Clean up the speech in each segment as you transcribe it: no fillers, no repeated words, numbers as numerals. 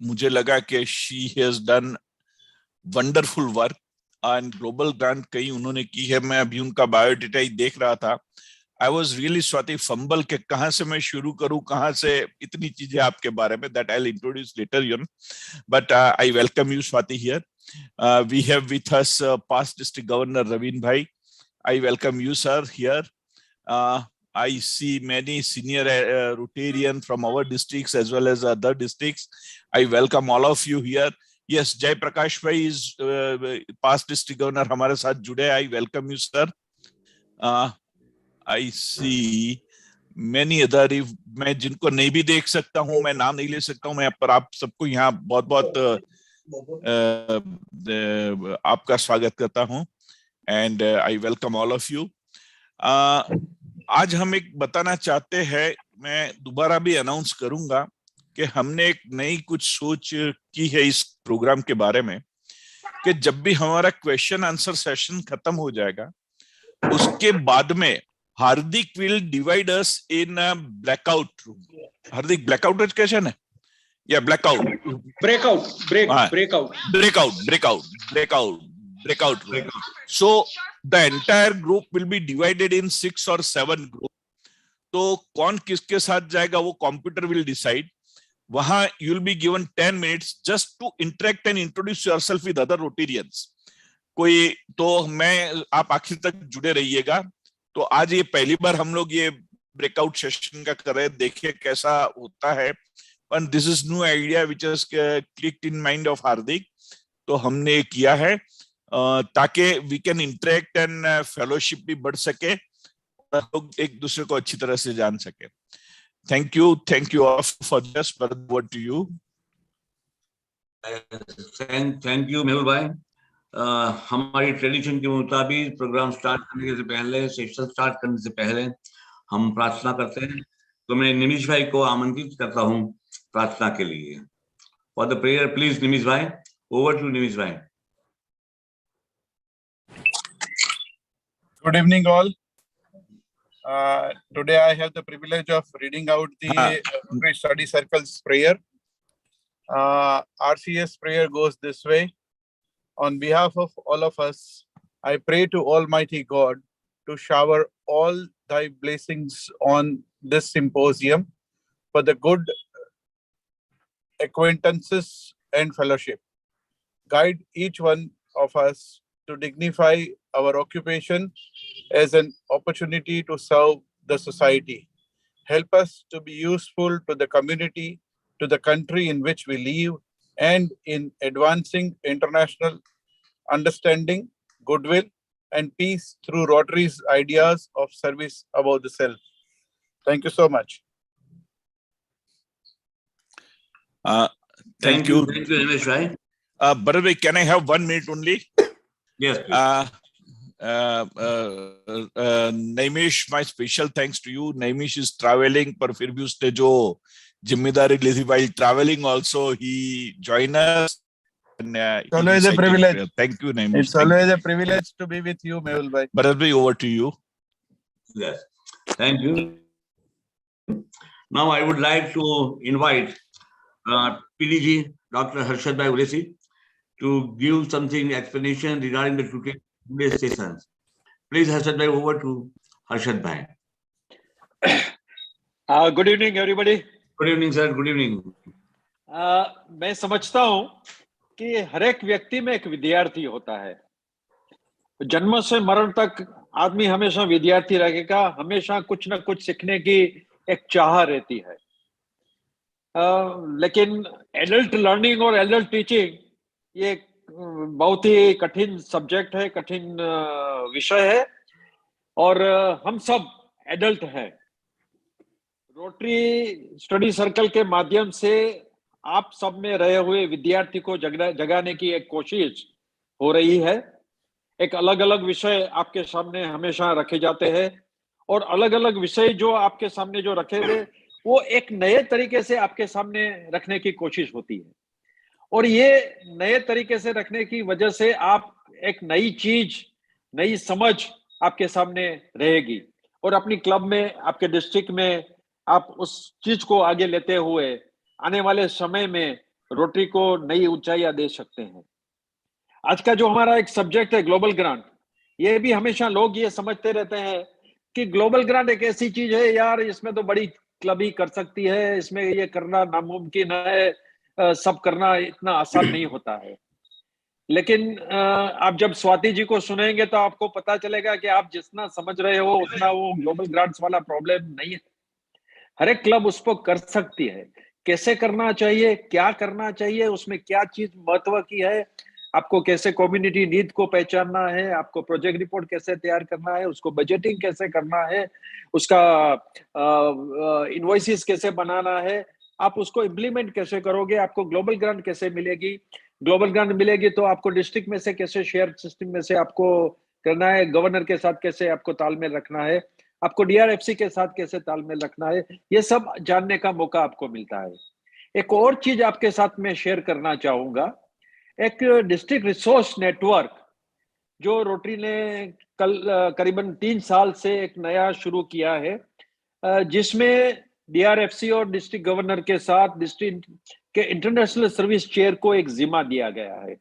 मुझे लगा कि she has done wonderful work and global grant कई उन्होंने की है। मैं अभी उनका बायोडेटा ही देख रहा था। I was really Swati fumble के कहाँ से मैं शुरू करूं, कहाँ से इतनी चीजें आपके बारे में, that I will introduce later you know, but I welcome you Swati here. We have with us past district governor Ravin Bhai. I welcome you sir here. I see many senior Rotarian from our districts as well as other districts. I welcome all of you here. Yes, Jai Prakash Bhai is past district governor हमारे साथ जुड़े. I welcome you sir. I see many other, मैं जिनको नहीं भी देख सकता हूँ, मैं नाम नहीं ले सकता हूँ, मैं पर आप सबको यहाँ बहुत बहुत आपका स्वागत करता हूँ and I welcome all of you. आज हम एक बताना चाहते हैं, मैं दोबारा भी अनाउंस करूंगा कि हमने एक नई कुछ सोच की है इस प्रोग्राम के बारे में कि जब भी हमारा क्वेश्चन आंसर सेशन खत्म हो जाएगा उसके बाद में Hardik will divide us in blackout room. Hardik blackout कैसे है? Yeah, breakout room. So the entire group will be divided in 6 or 7 groups. तो कौन किसके साथ जाएगा वो कंप्यूटर will decide. वहां you will be given 10 minutes just to interact and introduce yourself with other Rotarians. कोई तो मैं आप आखिर तक जुड़े रहिएगा. तो आज ये पहली बार हम लोग ये ब्रेकआउट सेशन का कर रहे हैं, देखिए कैसा होता है. And this is new idea which has clicked in mind of Hardik. तो हमने किया है ताकि we can interact and fellowship भी बढ़ सके, लोग एक दूसरे को अच्छी तरह से जान सके. Thank you all for this. Word to you. Thank you Mehul भाई. हमारी ट्रेडिशन के मुताबिक प्रोग्राम स्टार्ट करने से पहले, सेशन स्टार्ट करने से पहले हम प्रार्थना करते हैं. तो मैं निमिष भाई को आमंत्रित करता हूं प्रार्थना के लिए. For the prayer please Nimish bhai. Over to निमिष भाई. Good evening all. Today I have the privilege of reading out the Rotary Study Circle's prayer. RCS prayer goes this way. On behalf of all of us, I pray to Almighty God to shower all thy blessings on this symposium for the good acquaintances and fellowship. Guide each one of us to dignify our occupation as an opportunity to serve the society. Help us to be useful to the community, to the country in which we live, and in advancing international understanding, goodwill, and peace through Rotary's ideas of service above the self. Thank you so much. Thank you. Thank you, Nimesh bhai. Bharat, can I have 1 minute only? Yes, please. Nimesh, my special thanks to you. Nimesh is traveling, पर फिर भी उसने जो जिम्मेदारी ली थी while traveling also he joined us. And, it's always a privilege. Thank you, Nimesh. It's always a privilege to be with you, Mehul bhai. Bharat bhai, over to you. Yes, thank you. Now I would like to invite PDG Dr. Harshad Bhai Uresi to give something explanation regarding the today's sessions. Please, Harshad Bhai, over to Harshad Bhai. Good evening, everybody. Good evening, sir. Good evening. मैं समझता हूँ कि हर एक व्यक्ति में एक विद्यार्थी होता है. जन्म से मरण तक आदमी हमेशा विद्यार्थी रहेगा, हमेशा कुछ न कुछ सीखने की एक चाह रहती है. लेकिन एडल्ट लर्निंग और एडल्ट टीचिंग ये बहुत ही कठिन सब्जेक्ट है, कठिन विषय है, और हम सब एडल्ट हैं. रोटरी स्टडी सर्कल के माध्यम से आप सब में रहे हुए विद्यार्थी को जगाने की एक कोशिश हो रही है. एक अलग अलग विषय आपके सामने हमेशा रखे जाते हैं, और अलग अलग विषय जो आपके सामने जो रखे गए वो एक नए तरीके से आपके सामने रखने की कोशिश होती है. और ये नए तरीके से रखने की वजह से आप एक नई चीज, नई समझ आपके सामने रहेगी, और अपनी क्लब में, आपके डिस्ट्रिक्ट में आप उस चीज को आगे लेते हुए आने वाले समय में रोटरी को नई ऊंचाइयां दे सकते हैं। आज का जो हमारा एक सब्जेक्ट है ग्लोबल ग्रांट, ये भी हमेशा लोग ये समझते रहते हैं कि ग्लोबल ग्रांट एक ऐसी चीज है यार, इसमें तो बड़ी क्लब ही कर सकती है, इसमें ये करना नामुमकिन है, सब करना इतना आसान नहीं होता है। लेकिन आप जब स्वाति जी को सुनेंगे तो आपको पता चलेगा कि आप जितना समझ रहे हो उतना वो ग्लोबल ग्रांट्स वाला प्रॉब्लम नहीं है। हर एक क्लब उसको कर सकती है। कैसे करना चाहिए, क्या करना चाहिए, उसमें क्या चीज महत्व की है, आपको कैसे कम्युनिटी नीड को पहचानना है, आपको प्रोजेक्ट रिपोर्ट कैसे तैयार करना है, उसको बजटिंग कैसे करना है, उसका इनवॉइसेस कैसे बनाना है, आप उसको इम्प्लीमेंट कैसे करोगे, आपको ग्लोबल ग्रांट कैसे मिलेगी, ग्लोबल ग्रांट मिलेगी तो आपको डिस्ट्रिक्ट में से कैसे, शेयर सिस्टम में से आपको करना है, गवर्नर के साथ कैसे आपको तालमेल रखना है, आपको डीआरएफसी के साथ कैसे तालमेल रखना है, ये सब जानने का मौका आपको मिलता है। एक और चीज आपके साथ में शेयर करना चाहूंगा, एक डिस्ट्रिक्ट रिसोर्स नेटवर्क जो रोटरी ने कल करीबन 3 साल से एक नया शुरू किया है, जिसमें डीआरएफसी और डिस्ट्रिक्ट गवर्नर के साथ डिस्ट्रिक्ट के इंटरनेशनल सर्विस चेयर को एक जिम्मा दिया गया है।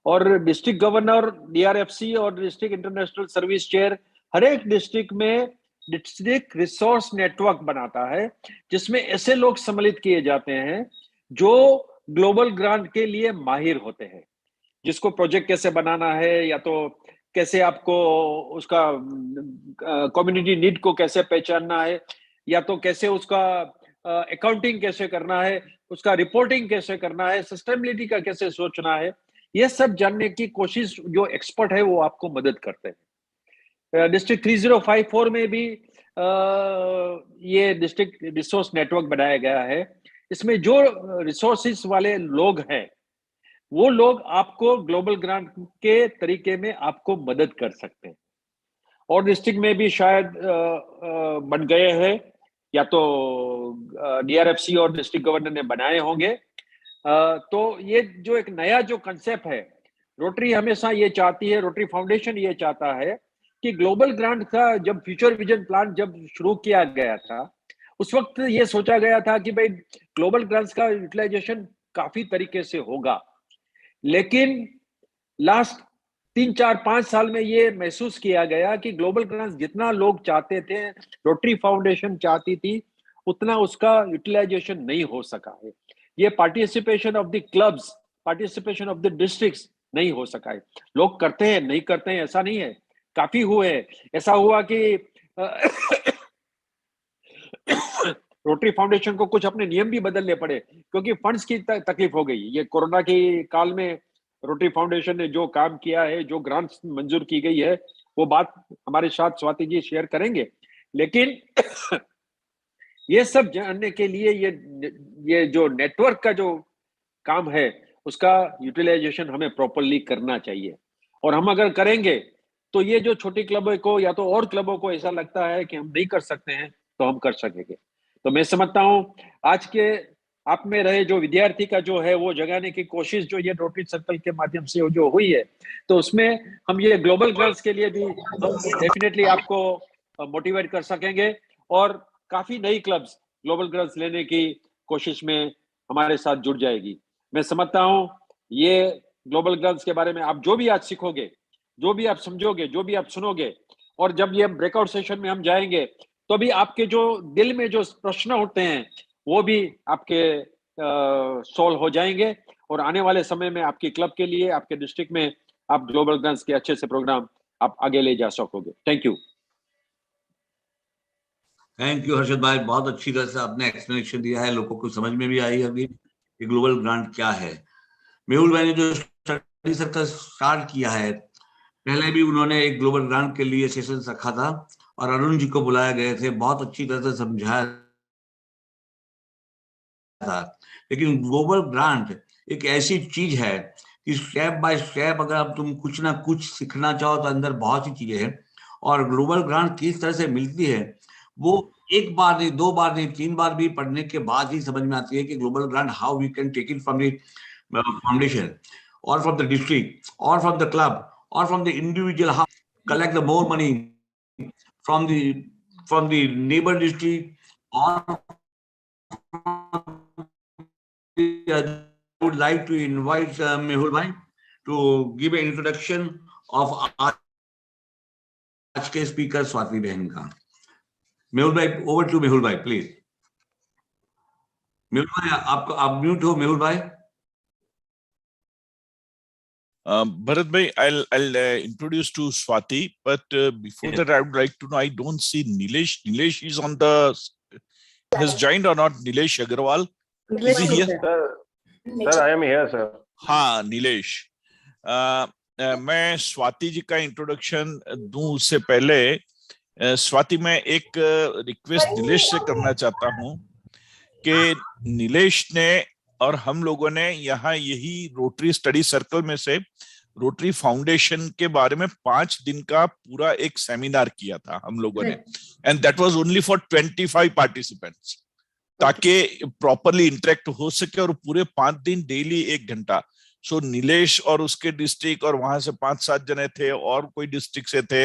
और डिस्ट्रिक्ट गवर्नर, डीआरएफसी और डिस्ट्रिक्ट इंटरनेशनल सर्विस चेयर हर एक डिस्ट्रिक्ट में डिस्ट्रिक्ट रिसोर्स नेटवर्क बनाता है, जिसमें ऐसे लोग सम्मिलित किए जाते हैं जो ग्लोबल ग्रांट के लिए माहिर होते हैं, जिसको प्रोजेक्ट कैसे बनाना है, या तो कैसे आपको उसका कम्युनिटी नीड को कैसे पहचानना है, या तो कैसे उसका अकाउंटिंग कैसे करना है, उसका रिपोर्टिंग कैसे करना है, सस्टेनेबिलिटी का कैसे सोचना है, ये सब जानने की कोशिश जो एक्सपर्ट है वो आपको मदद करते हैं। डिस्ट्रिक्ट 3054 में भी ये डिस्ट्रिक्ट रिसोर्स नेटवर्क बनाया गया है। इसमें जो रिसोर्सेस वाले लोग हैं वो लोग आपको ग्लोबल ग्रांट के तरीके में आपको मदद कर सकते हैं। और डिस्ट्रिक्ट में भी शायद बन गए हैं, या तो डीआरएफसी और डिस्ट्रिक्ट गवर्नर ने बनाए होंगे। तो ये जो एक नया जो कंसेप्ट है, रोटरी हमेशा ये चाहती है, रोटरी फाउंडेशन ये चाहता है कि ग्लोबल ग्रांट का जब फ्यूचर विजन प्लान जब शुरू किया गया था, उस वक्त ये सोचा गया था कि भाई ग्लोबल ग्रांट्स का यूटिलाइजेशन काफी तरीके से होगा। लेकिन लास्ट 3 4 5 साल में ये महसूस किया गया कि ग्लोबल ग्रांट्स जितना लोग चाहते थे, रोटरी फाउंडेशन चाहती थी, उतना उसका यूटिलाइजेशन नहीं हो सका है। ये participation of the clubs, participation of the districts नहीं हो सका है। लोग करते हैं, नहीं करते हैं ऐसा नहीं है, काफी हुए। ऐसा हुआ कि रोटरी फाउंडेशन को कुछ अपने नियम भी बदलने पड़े क्योंकि फंड्स की तकलीफ हो गई। ये कोरोना के काल में रोटरी फाउंडेशन ने जो काम किया है, जो ग्रांट्स मंजूर की गई है, वो बात हमारे साथ स्वाति जी शेयर करेंगे। लेकिन ये सब जानने के लिए ये जो नेटवर्क का जो काम है उसका यूटिलाइजेशन हमें प्रॉपर्ली करना चाहिए। और हम अगर करेंगे तो ये जो छोटी क्लबों को या तो और क्लबों को ऐसा लगता है कि हम नहीं कर सकते हैं, तो हम कर सकेंगे। तो मैं समझता हूं आज के आप में रहे जो विद्यार्थी का जो है वो जगाने की कोशिश जो ये रोटरी सर्कल के माध्यम से जो हुई है, तो उसमें हम ये ग्लोबल ग्रांट्स के लिए भी हम डेफिनेटली आपको मोटिवेट कर सकेंगे और काफी नई क्लब्स ग्लोबल ग्रांट्स लेने की कोशिश में हमारे साथ जुड़ जाएगी। मैं समझता हूं ये ग्लोबल ग्रांट्स के बारे में आप जो भी आज सीखोगे, जो भी आप समझोगे, जो भी आप सुनोगे, और जब ये ब्रेकआउट सेशन में हम जाएंगे तो भी आपके जो दिल में जो प्रश्न होते हैं वो भी आपके सॉल्व हो जाएंगे और आने वाले समय में आपकी क्लब के लिए, आपके डिस्ट्रिक्ट में आप ग्लोबल ग्रांट्स के अच्छे से प्रोग्राम आप आगे ले जा सकोगे। Thank you. Thank you Harshad भाई, बहुत अच्छी तरह से आपने एक्सप्लेनेशन दिया है, लोगों को समझ में भी आई होगी कि ग्लोबल ग्रांट क्या है। मेहुल भाई ने जो स्टडी सर्कल स्टार्ट किया है, पहले भी उन्होंने एक ग्लोबल ग्रांट के लिए सेशन रखा था और अरुण जी को बुलाया गए थे, बहुत अच्छी तरह से समझाया था। लेकिन ग्लोबल ग्रांट एक ऐसी चीज है कि स्टेप बाय स्टेप अगर आप तुम कुछ ना कुछ सीखना चाहो तो अंदर बहुत सी चीजें हैं। और ग्लोबल ग्रांट किस तरह से मिलती है वो एक बार नहीं, 2 बार नहीं, 3 बार भी पढ़ने के बाद ही समझ में आती है कि global grant how we can take it from the foundation or from the district or from the club or from the individual, how collect the more money from the neighbor district or from the would like to invite Mehul Bhai to give an introduction of आज के speaker Swati बहन का. मेहुल भाई, over to Mehul भाई, please. Mehul भाई, आप mute हो मेहुल भाई. Bharat bhai, I'll introduce to Swati, but before that, I would like to know. I don't see Nilesh. Nilesh is on the. Has joined or not? Nilesh Agarwal. Is he here? Sir, I am here, sir. हाँ, नीलेश. मैं स्वाति जी का introduction दूं उससे पहले स्वाति, मैं एक request Nilesh से करना चाहता हूं कि नीलेश ने और हम लोगों ने यहाँ यही रोटरी स्टडी सर्कल में से रोटरी फाउंडेशन के बारे में 5 दिन का पूरा एक सेमिनार किया था हम लोगों ने, and that was only for 25 participants, ताकि प्रॉपरली इंटरेक्ट हो सके, और पूरे 5 दिन डेली 1 घंटा. सो नीलेश और उसके डिस्ट्रिक्ट और वहां से 5-7 जने थे, और कोई डिस्ट्रिक्ट से थे,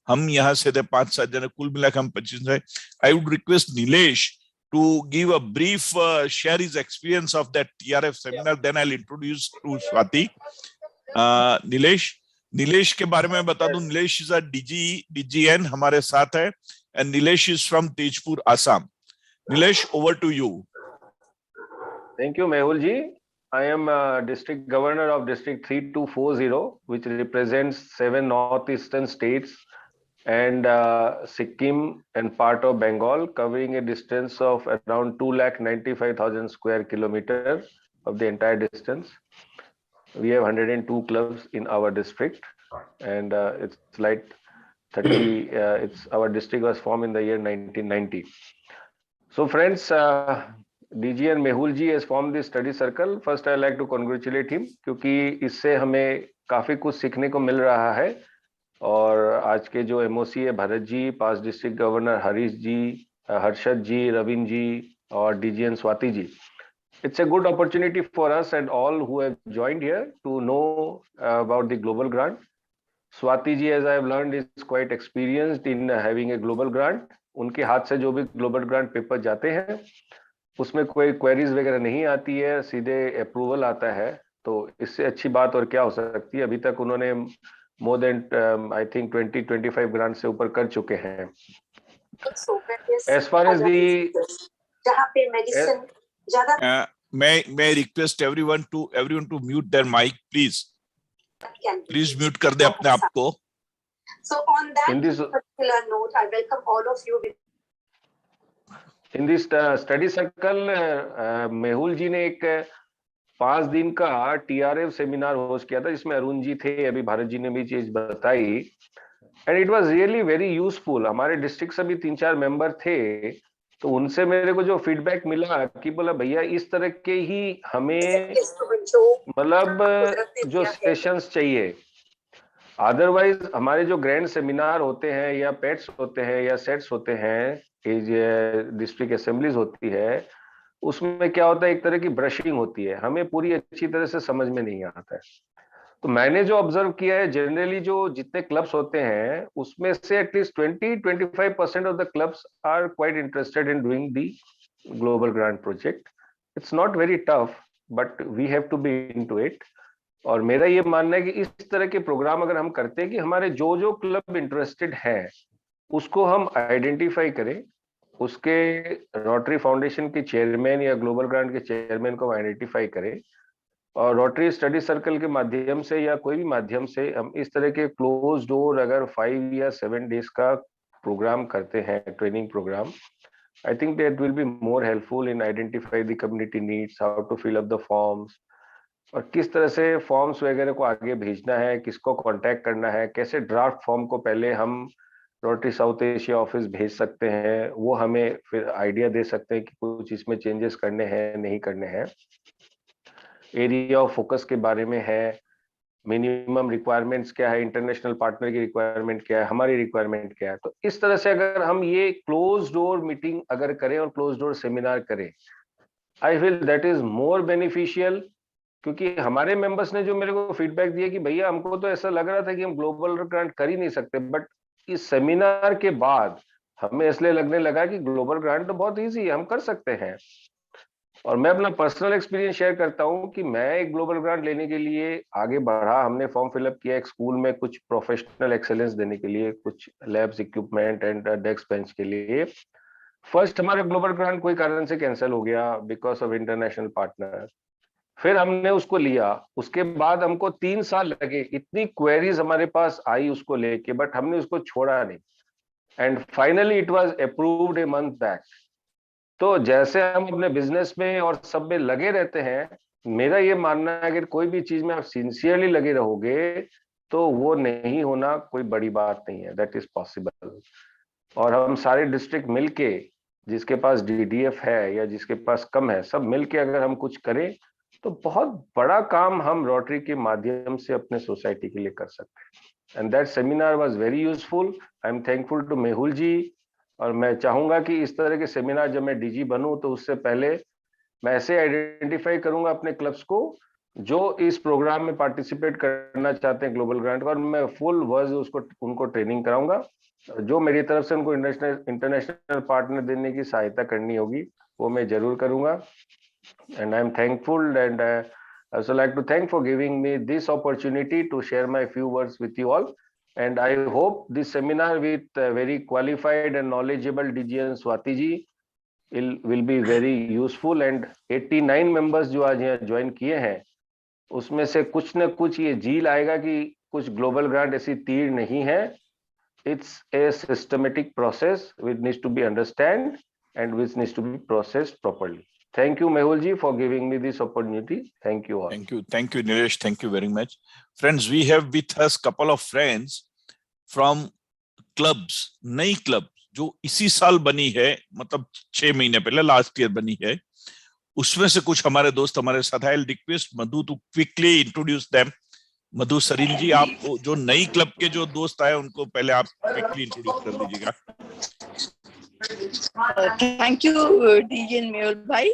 हम यहाँ से थे 5-7 जने, कुल मिलाकर हम 25 थे. I would request Nilesh to give a brief share his experience of that TRF seminar, then I'll introduce to Swati. Nilesh के बारे में बता दूं, नीलेश is a DGN हमारे साथ है, and Nilesh is from Tejpur, Assam. Nilesh, over to you. Thank you, Mehul ji. I am District Governor of District 3240, which represents 7 northeastern states and Sikkim and part of Bengal, covering a distance of around 2,95,000 square kilometers of the entire distance. We have 102 clubs in our district, and it's like 30. Our district was formed in the year 1990. So, friends, DG and Mehul ji has formed this study circle. First, I like to congratulate him, क्योंकि इससे हमें काफी कुछ सीखने को मिल रहा है. और आज के जो एमओसी है भरत जी, पास डिस्ट्रिक्ट गवर्नर हरीश जी, हर्षद जी, रविंद्र जी और डीजीएन Swati ji, it's a good opportunity for us and all who have joined here to know about the global grant. Swati ji, as I have learned, is quite experienced in having a global grant. उनके हाथ से जो भी global grant paper जाते हैं उसमें कोई queries वगैरह नहीं आती है, सीधे अप्रूवल आता है. तो इससे अच्छी बात और क्या हो सकती है. अभी तक उन्होंने more than I think 20-25 grants से ऊपर कर चुके हैं. As far as the मैं request everyone to mute their mic, please. Please mute कर दे अपने आप को. So on that particular note, I welcome all of you. In this study circle, Mehul जी ने एक 5 दिन का TRF सेमिनार होस्ट किया था, जिसमें अरुण जी थे, अभी भारत जी ने भी चीज बताई, and it was really very useful. हमारे डिस्ट्रिक्ट से भी 3-4 मेंबर थे, तो उनसे मेरे को जो फीडबैक मिला कि बोला भैया इस तरह के ही हमें मतलब जो सेशंस चाहिए. अदरवाइज हमारे जो ग्रैंड सेमिनार होते हैं या पेट्स होते हैं या सेट्स होते हैं, डिस्ट्रिक्ट असेंबलीज होती है, उसमें क्या होता है, एक तरह की ब्रशिंग होती है, हमें पूरी अच्छी तरह से समझ में नहीं आता है. तो मैंने जो ऑब्जर्व किया है, जनरली जो जितने क्लब्स होते हैं उसमें से at least 20-25% of the clubs are quite interested in doing the global grant project. It's not very tough, but we have to be into it. और मेरा ये मानना है कि इस तरह के प्रोग्राम अगर हम करते हैं कि हमारे जो क्लब इंटरेस्टेड है उसको हम आइडेंटिफाई करें, उसके रोटरी फाउंडेशन के चेयरमैन या ग्लोबल ग्रांट के चेयरमैन को आइडेंटिफाई करें, और रोटरी स्टडी सर्कल के माध्यम से या कोई भी माध्यम से हम इस तरह के क्लोज डोर अगर 5 या 7 डेज का प्रोग्राम करते हैं, training programme, I think that will be more helpful in identify the community needs, how to fill up the forms, और किस तरह से फॉर्म्स वगैरह को आगे भेजना है, किसको कांटेक्ट करना है, कैसे ड्राफ्ट फॉर्म को पहले हम रोटरी साउथ एशिया ऑफिस भेज सकते हैं, वो हमें फिर आइडिया दे सकते हैं कि कुछ इसमें चेंजेस करने हैं नहीं करने हैं. एरिया ऑफ फोकस के बारे में है, मिनिमम रिक्वायरमेंट्स क्या है, इंटरनेशनल पार्टनर की रिक्वायरमेंट क्या है, हमारी रिक्वायरमेंट क्या है. तो इस तरह से अगर हम ये क्लोज डोर मीटिंग अगर करें और क्लोज डोर सेमिनार करें, I feel that is more beneficial. क्योंकि हमारे मेंबर्स ने जो मेरे को फीडबैक दिया कि भैया हमको तो ऐसा लग रहा था कि हम ग्लोबल ग्रांट कर ही नहीं सकते, बट इस सेमिनार के बाद हमें इसलिए लगने लगा कि ग्लोबल ग्रांट तो बहुत इजी है, हम कर सकते हैं. और मैं अपना पर्सनल एक्सपीरियंस शेयर करता हूं कि मैं एक ग्लोबल ग्रांट लेने के लिए आगे बढ़ा। हमने फॉर्म फिलअप किया एक स्कूल में कुछ प्रोफेशनल एक्सेलेंस देने के लिए, कुछ labs equipment and desk bench के लिए। फर्स्ट हमारा ग्लोबल ग्रांट कोई कारण से कैंसिल हो गया बिकॉज ऑफ इंटरनेशनल पार्टनर। फिर हमने उसको लिया, उसके बाद हमको 3 साल लगे, इतनी क्वेरीज हमारे पास आई उसको लेके, बट हमने उसको छोड़ा नहीं and finally it was approved a month back. तो जैसे हम अपने बिजनेस में और सब में लगे रहते हैं, मेरा ये मानना है कि कोई भी चीज में आप सिंसियरली लगे रहोगे तो वो नहीं होना कोई बड़ी बात नहीं है, दैट इज पॉसिबल। और हम सारे डिस्ट्रिक्ट मिलके, जिसके पास डीडीएफ है या जिसके पास कम है, सब मिलके अगर हम कुछ करें तो बहुत बड़ा काम हम रोटरी के माध्यम से अपने सोसाइटी के लिए कर सकते हैं। And that seminar was very useful. I am thankful to Mehul ji. और मैं चाहूंगा कि इस तरह के सेमिनार जब मैं डीजी बनूं तो उससे पहले मैं ऐसे आइडेंटिफाई करूंगा अपने क्लब्स को जो इस प्रोग्राम में पार्टिसिपेट करना चाहते हैं ग्लोबल ग्रांट का, और मैं फुल वर्ज उसको उनको ट्रेनिंग कराऊंगा। जो मेरी तरफ से उनको इंटरनेशनल पार्टनर देने की सहायता करनी होगी वो मैं जरूर करूंगा। And I'm thankful, and I also like to thank for giving me this opportunity to share my few words with you all. And I hope this seminar with very qualified and knowledgeable DGN Swati ji will be very useful. And 89 members जो आज यहाँ join किए हैं उसमें से कुछ न कुछ ये झील आएगा कि कुछ ग्लोबल ग्रांट ऐसी तीर नहीं है। It's a systematic process which needs to be understood and which needs to be processed properly. Thank you, Mehul ji, for giving me this opportunity. Thank you all. Thank you, Nilesh. Thank you very much. Friends, we have with us couple of friends from clubs, नई club जो इसी साल बनी है, मतलब 6 महीने पहले, last year बनी है। उसमें से कुछ हमारे दोस्त हमारे साथ है। Request Madhu to quickly introduce them. Madhu Sareen ji, आप जो नई क्लब के जो दोस्त आए उनको पहले आप क्विकली इंट्रोड्यूस कर दीजिएगा। थैंक यू डीजे मेहुल भाई।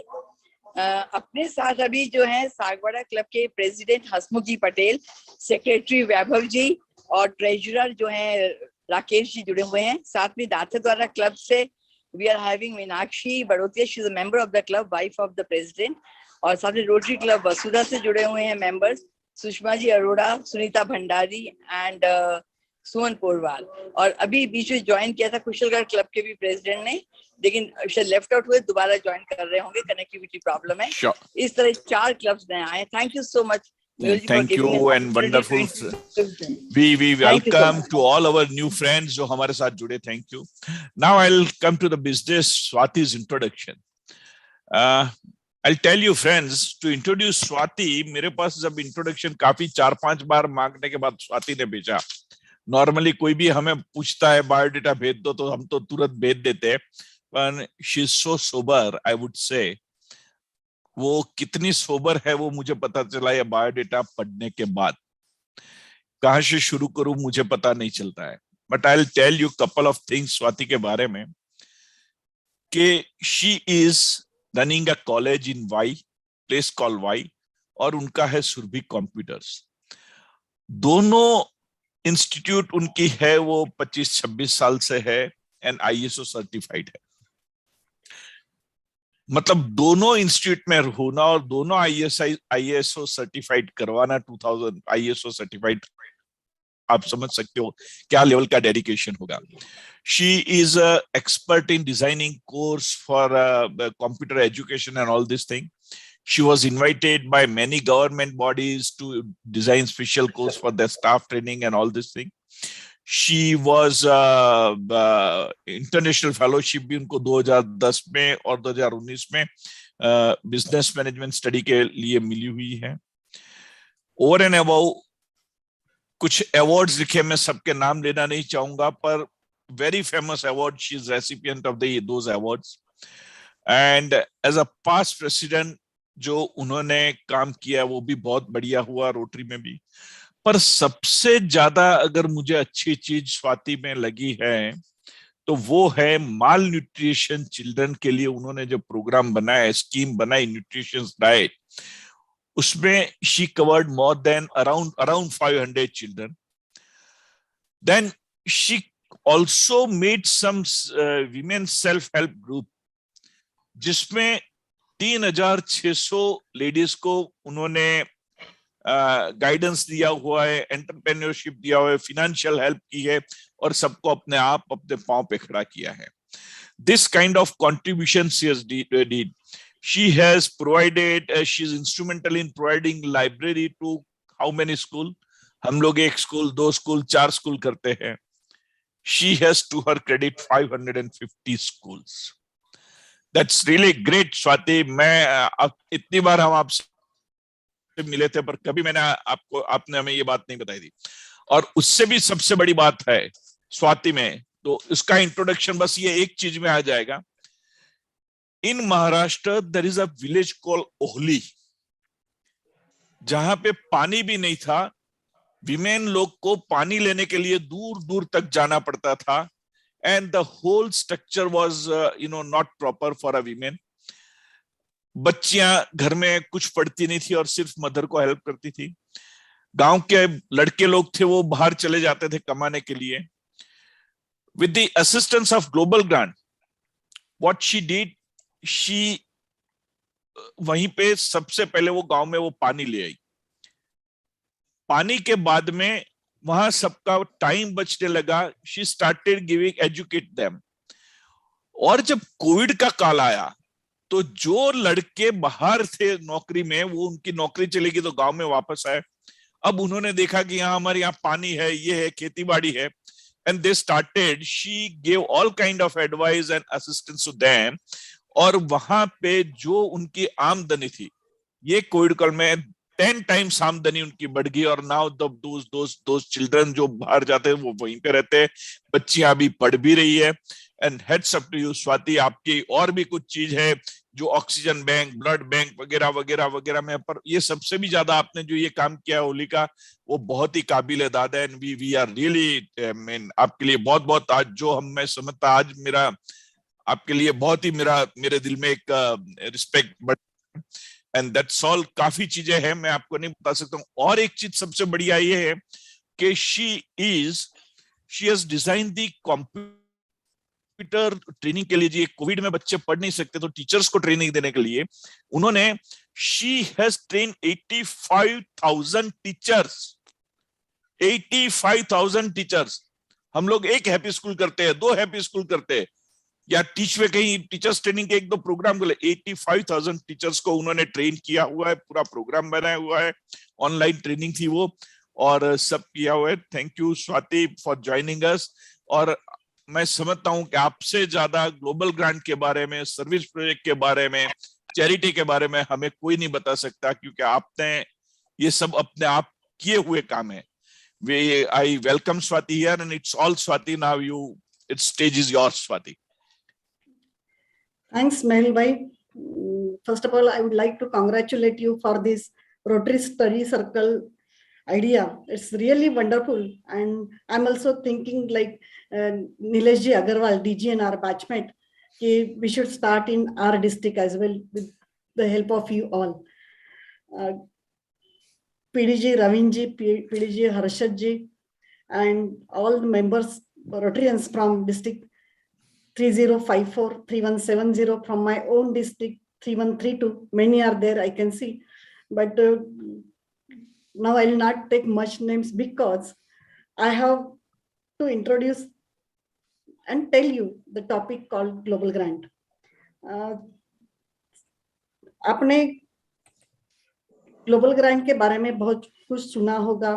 अपने साथ अभी जो है सागवाड़ा क्लब के प्रेसिडेंट हसमुख जी पटेल, सेक्रेटरी वैभव जी और ट्रेजरर जो है राकेश जी जुड़े हुए हैं। साथ में दाता द्वारा क्लब से we are having Meenakshi Badotia, she is a member of the club, wife of the president. और साथ में रोटरी क्लब वसुधा से जुड़े हुए हैं मेंबर्स, सुषमा जी अरोड़ा, सुनीता भंडारी एंड सुमन पोरवाल। और अभी बीच में ज्वाइन किया था कुशलगढ़ क्लब के भी प्रेसिडेंट ने, लेकिन लेफ्ट आउट हुए, दोबारा ज्वाइन कर रहे होंगे, कनेक्टिविटी प्रॉब्लम है। इस तरह 4 क्लब्स नए आए। Thank you so much. Thank you and wonderful. We welcome to all our new friends जो हमारे साथ जुड़े. Thank you. Now I'll come to the business Swati's introduction. I'll tell you friends, to introduce Swati, मेरे पास जब introduction काफी 4-5 बार मांगने के बाद स्वाति ने भेजा। नॉर्मली कोई भी हमें पूछता है बायोडेटा भेज दो तो हम तो तुरंत भेज देते हैं, पर she is so sober, I would say. वो कितनी सोबर है वो मुझे पता चला ये बायोडेटा पढ़ने के बाद। कहां से शुरू करूं मुझे पता नहीं चलता है, but I will tell you couple of things Swati के बारे में। कि she is running a college in Y, place call Y, और उनका है सुरभि कंप्यूटर्स। दोनों इंस्टीट्यूट उनकी है वो 25-26 साल से है एंड आईएसओ सर्टिफाइड है। मतलब दोनों इंस्टीट्यूट में होना और दोनों आईएसओ सर्टिफाइड करवाना, 2000 आईएसओ सर्टिफाइड, आप समझ सकते हो क्या लेवल का डेडिकेशन होगा। She is expert in designing course for computer education and all this thing. She was invited by many government bodies to design special course for their staff training and all this thing. She was international fellowship भी उनको 2010 में और 2019 में business management study के लिए मिली हुई है. ओवर एंड अबाउ कुछ अवार्ड्स लिखे, मैं सबके नाम लेना नहीं चाहूंगा, पर very famous award, she is recipient of those awards. And as a past president जो उन्होंने काम किया वो भी बहुत बढ़िया हुआ, रोटरी में भी. पर सबसे ज्यादा अगर मुझे अच्छी चीज स्वाति में लगी है तो वो है माल न्यूट्रिशन चिल्ड्रन के लिए उन्होंने जो प्रोग्राम बनाया, स्कीम बनाई न्यूट्रिशन डाइट, उसमें she covered more than around 500 children. Then she also made some women self help group जिसमें 3,600 लेडीज को उन्होंने गाइडेंस दिया हुआ है, एंटरप्रेन्योरशिप दिया हुआ है, फाइनेंशियल हेल्प की है और सबको अपने आप अपने पांव पे खड़ा किया है. This kind of contribution she has did. She has provided, she is instrumental in providing library to how many school? हम लोग एक स्कूल, 2 स्कूल, 4 स्कूल करते हैं. She has to her credit 550 schools. That's really great, Swati. मैं इतनी बार हम आपसे मिले थे पर कभी मैंने आपने हमें ये बात नहीं बताई थी. और उससे भी सबसे बड़ी बात है स्वाति में, तो इसका इंट्रोडक्शन बस ये एक चीज में आ जाएगा. In Maharashtra there is a village called Ohli, जहां पे पानी भी नहीं था. विमेन लोग को पानी लेने के लिए दूर दूर तक जाना पड़ता था. And the whole structure was not proper for a women. बच्चियां घर में कुछ पढ़ती नहीं थी और सिर्फ मदर को हेल्प करती थी. गांव के लड़के लोग थे वो बाहर चले जाते थे कमाने के लिए. With the assistance of global grant, what she did, she वहीं पे सबसे पहले वो गांव में वो पानी ले आई. पानी के बाद में वहां सबका टाइम बचने लगा. She started giving educate them. और जब कोविड का काल आया तो जो लड़के बाहर थे नौकरी में, वो उनकी नौकरी चली गई तो गांव में वापस आए. अब उन्होंने देखा कि यहाँ हमारे यहाँ पानी है, ये है, खेती बाड़ी है. And they started, she gave all kind of advice and assistance to them. और वहां पे जो उनकी आमदनी थी, ये कोविड काल में 10 times आमदनी उनकी बढ़ गई. और नाउ those children जो बाहर जाते हैं वो वहीं पे रहते हैं. बच्चियां अभी पढ़ भी रही है. And heads up to you Swati. आपकी और भी कुछ चीज है जो ऑक्सीजन बैंक, ब्लड बैंक वगैरह वगैरह वगैरह में, पर ये सबसे भी ज्यादा आपने जो ये काम किया है होली का, वो बहुत ही काबिल दाद है. And we are really mean आपके लिए बहुत बहुत, आज जो हम मैं समझता आज मेरा आपके लिए बहुत ही मेरे दिल में एक रिस्पेक्ट बढ़. And that's all. काफी चीजें हैं, मैं आपको नहीं बता सकता हूँ. और एक चीज सबसे बढ़िया ये है कि she has design the computer training के लिए. जी कोविड में बच्चे पढ़ नहीं सकते तो टीचर्स को ट्रेनिंग देने के लिए उन्होंने she has train 85,000 teachers. 85,000 teachers. हम लोग एक हैप्पी स्कूल करते हैं, 2 हैप्पी स्कूल करते हैं, या टीच में कहीं टीचर्स ट्रेनिंग के 1-2 प्रोग्राम के लिए 85,000 टीचर्स को उन्होंने ट्रेन किया हुआ है. पूरा प्रोग्राम बनाया हुआ है, ऑनलाइन ट्रेनिंग थी वो, और सब किया हुआ है. Thank you Swati for joining us. और मैं समझता हूं कि आपसे ज्यादा ग्लोबल ग्रांट के बारे में, सर्विस प्रोजेक्ट के बारे में, चैरिटी के बारे में हमें कोई नहीं बता सकता, क्योंकि आपने ये सब अपने आप किए हुए काम है. I welcome Swati here, and it's all Swati now. Its stage is yours, Swati. Thanks, Mehul bhai. First of all, I would like to congratulate you for this Rotary Study Circle idea. It's really wonderful, and I'm also thinking like Nilesh ji Agarwal, DG and our batchmate, we should start in our district as well with the help of you all. PDG Ravin ji, PDG Harshad ji, and all the members, Rotarians from district 3054, 3170, from my own district 3132. Many are there, I can see, but now I will not take much names because I have to introduce and tell you the topic called global grant. आपने global grant के बारे में बहुत कुछ सुना होगा,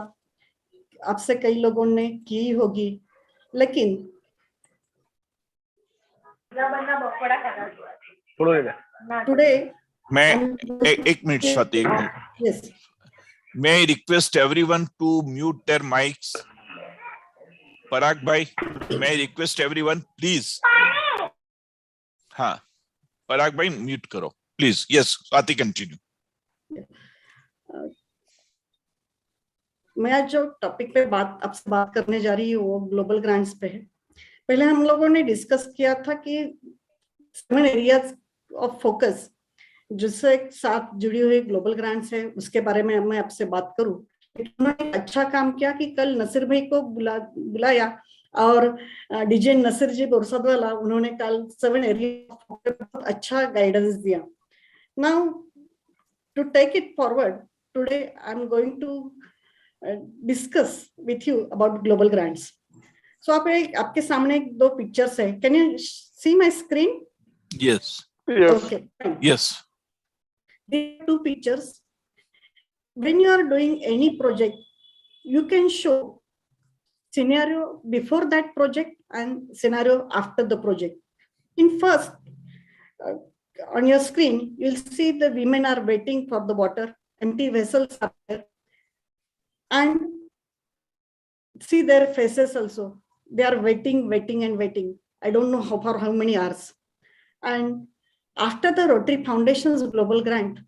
आपसे कई लोगों ने की होगी, लेकिन टुडे मैं एक minute Swati, yes, may I request everyone to mute their mics. Parag bhai, may I request everyone please. हाँ, Parag bhai mute करो please. Yes, Swati continue. मैं आज जो टॉपिक पे आपसे बात करने जा रही हूँ वो ग्लोबल ग्रांट्स पे है. पहले हम लोगों ने डिस्कस किया था कि 7 एरियाज ऑफ फोकस जिससे साथ जुड़ी हुई ग्लोबल ग्रांट्स है उसके बारे में मैं आपसे बात करूं. उन्होंने अच्छा काम किया कि कल नसीर भाई को बुलाया और डीजे नसीर जी बोरसद वाला, उन्होंने कल 7 एरिया बहुत अच्छा गाइडेंस दिया. Now, to take it forward, today I'm going to discuss with you about global grants. So आपके सामने दो pictures है. Can you see my screen? Yes. Yes. Okay. Fine. Yes. These two pictures. When you are doing any project, you can show scenario before that project and scenario after the project. In first, on your screen, you'll see the women are waiting for the water, empty vessels are there, and see their faces also. They are waiting, waiting, and waiting. I don't know for how many hours. And after the Rotary Foundation's global grant,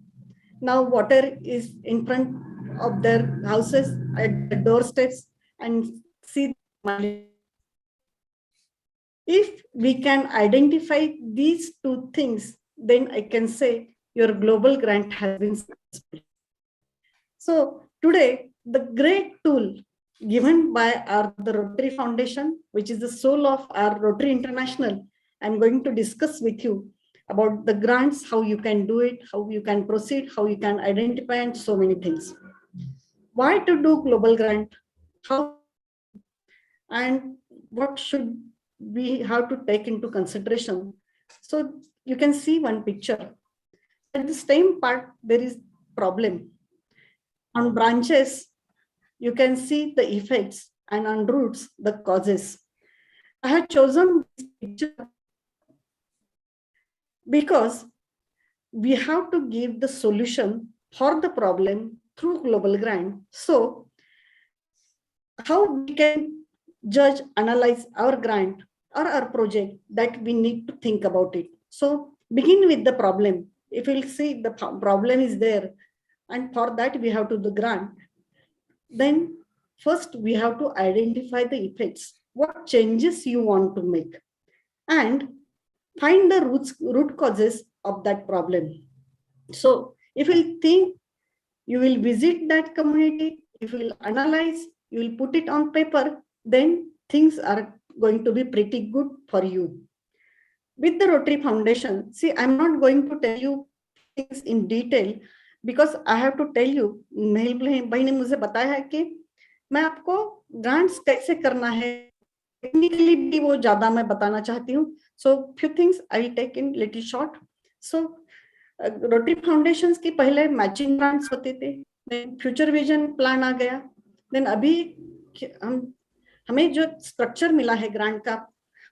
now water is in front of their houses at the doorsteps and see. If we can identify these two things, then I can say your global grant has been successful. So today, the great tool given by the Rotary Foundation, which is the soul of our Rotary International, I'm going to discuss with you about the grants, how you can do it, how you can proceed, how you can identify, and so many things. Why to do global grant? How and what should we have to take into consideration? So you can see one picture. At the same part, there is problem. On branches, you can see the effects, and on roots, the causes. I have chosen this picture because we have to give the solution for the problem through global grant. So how we can judge, analyze our grant or our project, that we need to think about it. So begin with the problem. If you'll see the problem is there, and for that we have to do the grant, then first we have to identify the effects, what changes you want to make, and find the root causes of that problem. So if you think, you will visit that community, if you will analyze, you will put it on paper, then things are going to be pretty good for you. With the Rotary Foundation, see, I'm not going to tell you things in detail because I have to tell you, मेल भाई ने मुझे बताया है कि मैं आपको grants कैसे करना है, technically भी वो ज़्यादा मैं बताना चाहती हूँ. So few things I will take in little short. So Rotary Foundations की पहले matching grants होते थे, then future vision plan आ गया, then अभी हमें जो structure मिला है grant का,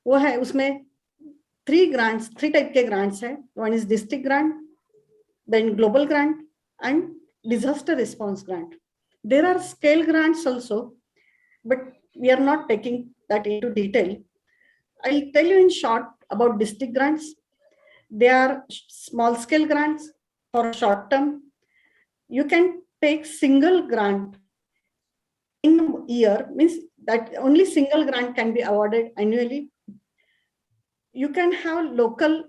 वो है उसमें three type के grants है. One is district grant, then global grant, and disaster response grant. There are scale grants also, but we are not taking that into detail. I'll tell you in short about district grants. They are small scale grants for short term. You can take single grant in a year, means that only single grant can be awarded annually. You can have local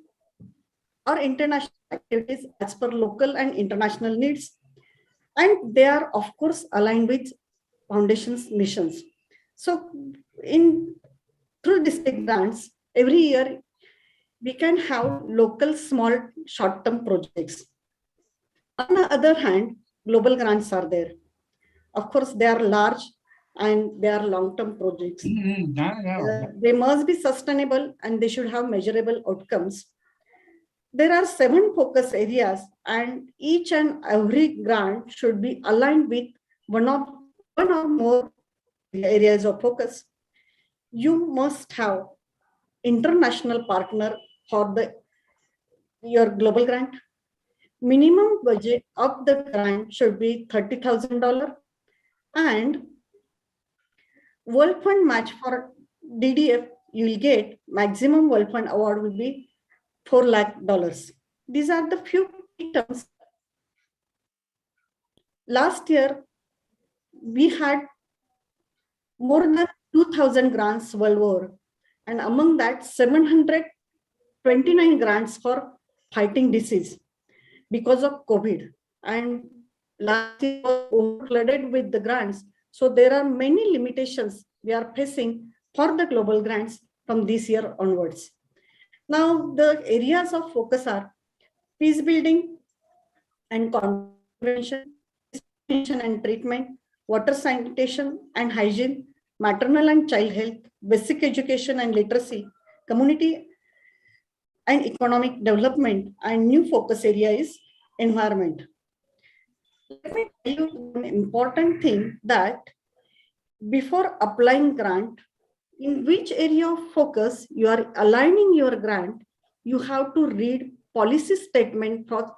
or international activities as per local and international needs. And they are, of course, aligned with Foundation's missions. So through district grants, every year, we can have local small short-term projects. On the other hand, global grants are there. Of course, they are large and they are long-term projects. They must be sustainable and they should have measurable outcomes. There are 7 focus areas, and each and every grant should be aligned with one or more areas of focus. You must have international partner for your global grant. Minimum budget of the grant should be $30,000, and World Fund match for DDF, you will get maximum World Fund award will be $4 lakh. These are the few terms. Last year, we had more than 2,000 grants worldwide, and among that, 729 grants for fighting disease because of COVID. And last year was flooded with the grants. So there are many limitations we are facing for the global grants from this year onwards. Now, the areas of focus are peace building, and prevention, and treatment, water sanitation and hygiene, maternal and child health, basic education and literacy, community and economic development, and new focus area is environment. Let me tell you one important thing, that before applying grant, in which area of focus you are aligning your grant, you have to read policy statement for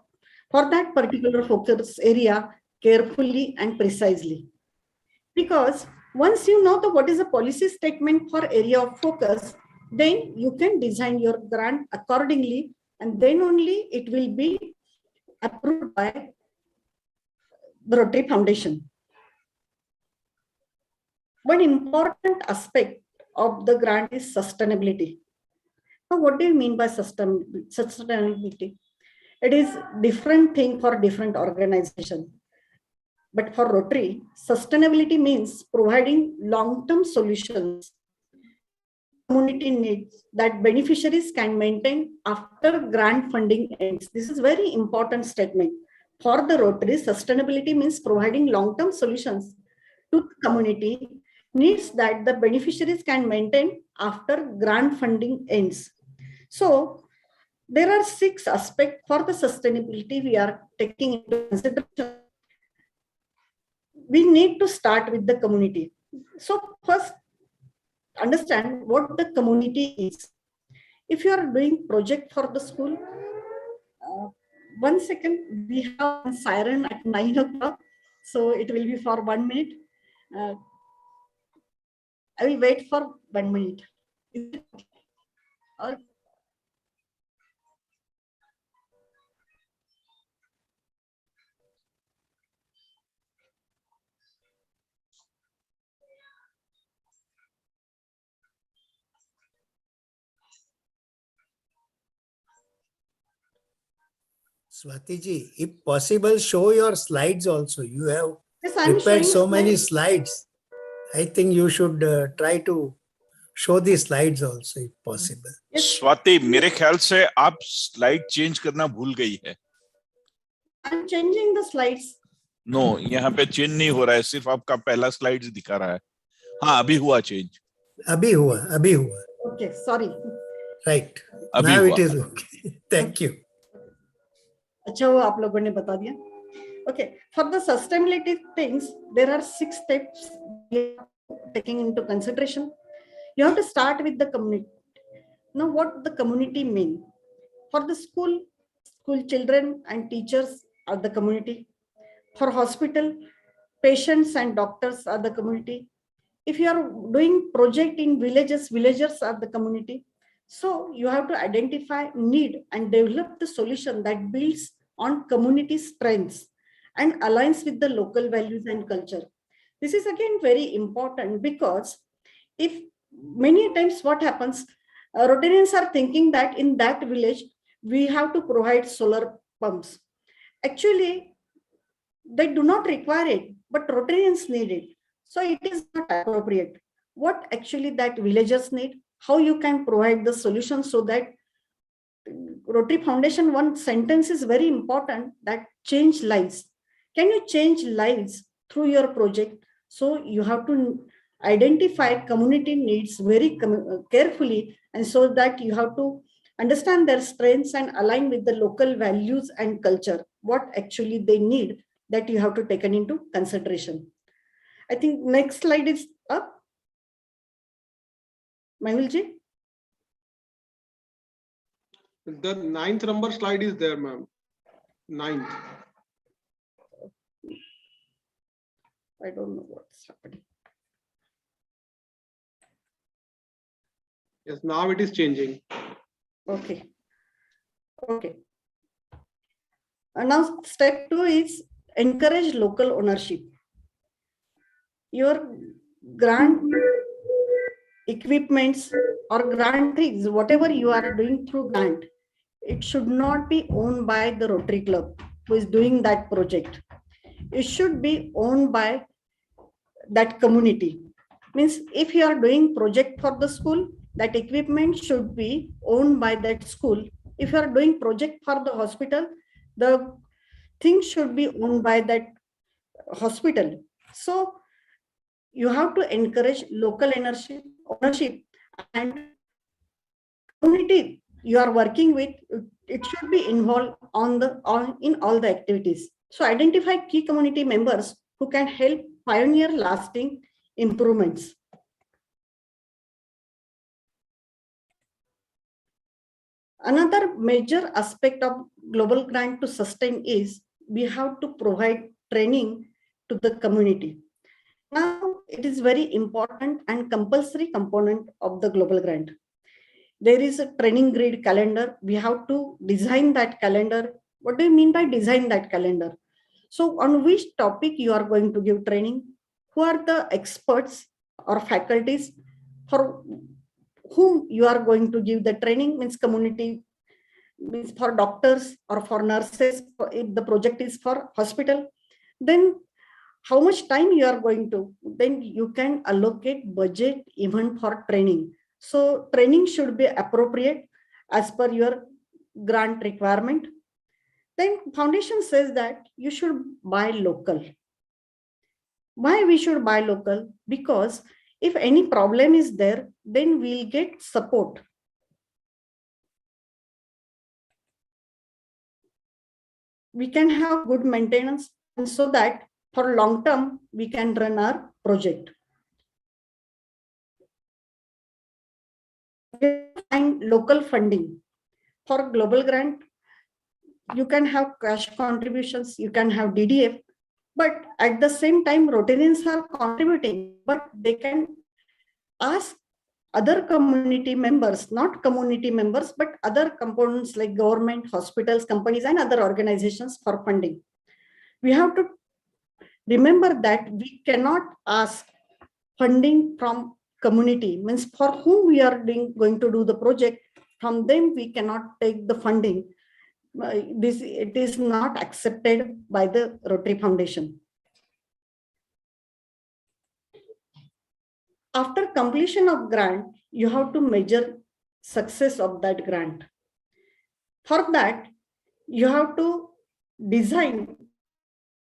that particular focus area carefully and precisely. Because once you know what is a policy statement for area of focus, then you can design your grant accordingly, and then only it will be approved by the Rotary Foundation. One important aspect of the grant is sustainability. Now, what do you mean by sustainability? It is different thing for different organizations. But for Rotary, sustainability means providing long-term solutions community needs that beneficiaries can maintain after grant funding ends. This is very important statement. For the Rotary, sustainability means providing long-term solutions to the community needs that the beneficiaries can maintain after grant funding ends. So there are 6 aspects for the sustainability we are taking into consideration. We need to start with the community. So first, understand what the community is. If you are doing project for the school, 1 second, we have a siren at 9 o'clock, so it will be for 1 minute. I will wait for 1 minute. Is it okay? Or Swati ji, if possible, show your slides also. You have yes, I'm prepared showing so many slides. slides. I think you should try to show the slides also if possible. Yes. Swati, मेरे ख्याल से आप slide change करना भूल गई है. I'm changing the slides. No, यहाँ पे चेंज नहीं हो रहा है, सिर्फ आपका पहला स्लाइड दिखा रहा है. हाँ, अभी हुआ चेंज. अभी हुआ. Okay, sorry. Right. अभी Now हुआ. it is okay. Thank you. अच्छा वो आप लोगों ने बता दिया. Okay, for the sustainability things, there are 6 steps taking into consideration. You have to start with the community. Now, what the community mean? For the school children and teachers are the community. For hospital, patients and doctors are the community. If you are doing project in villages, villagers are the community. So you have to identify need and develop the solution that builds on community strengths and aligns with the local values and culture. This is again very important, because if many times what happens, Rotarians are thinking that in that village, we have to provide solar pumps. Actually, they do not require it, but Rotarians need it. So it is not appropriate. What actually that villagers need, how you can provide the solution so that Rotary Foundation, one sentence is very important, that change lives. Can you change lives through your project? So you have to identify community needs very carefully, and so that you have to understand their strengths and align with the local values and culture, what actually they need, that you have to take into consideration. I think next slide is up. Mehul ji. The 9th number slide is there, ma'am. 9th. I don't know what's happening. Yes, now it is changing. Okay. Okay. And now step 2 is encourage local ownership. Your grant equipments or grant things, whatever you are doing through grant, it should not be owned by the Rotary Club who is doing that project. It should be owned by that community. Means if you are doing project for the school, that equipment should be owned by that school. If you are doing project for the hospital, the things should be owned by that hospital. So you have to encourage local ownership and community you are working with. It should be involved in all the activities. So identify key community members who can help pioneer lasting improvements. Another major aspect of global grant to sustain is we have to provide training to the community. Now, it is very important and compulsory component of the global grant. There is a training grid calendar. We have to design that calendar. What do you mean by design that calendar? So on which topic you are going to give training? Who are the experts or faculties for whom you are going to give the training? Means community, means for doctors or for nurses, if the project is for hospital. Then how much time you are going to, then you can allocate budget even for training. So training should be appropriate as per your grant requirement. Then foundation says that you should buy local. Why we should buy local? Because if any problem is there, then we'll get support. We can have good maintenance, and so that for long term, we can run our project. And local funding. For global grant, you can have cash contributions, you can have DDF, but at the same time, Rotarians are contributing, but they can ask other community members, not community members, but other components like government, hospitals, companies, and other organizations for funding. We have to remember that we cannot ask funding from community, means for whom we are going to do the project, from them we cannot take the funding. It is not accepted by the Rotary Foundation. After completion of grant, you have to measure success of that grant. For that, you have to design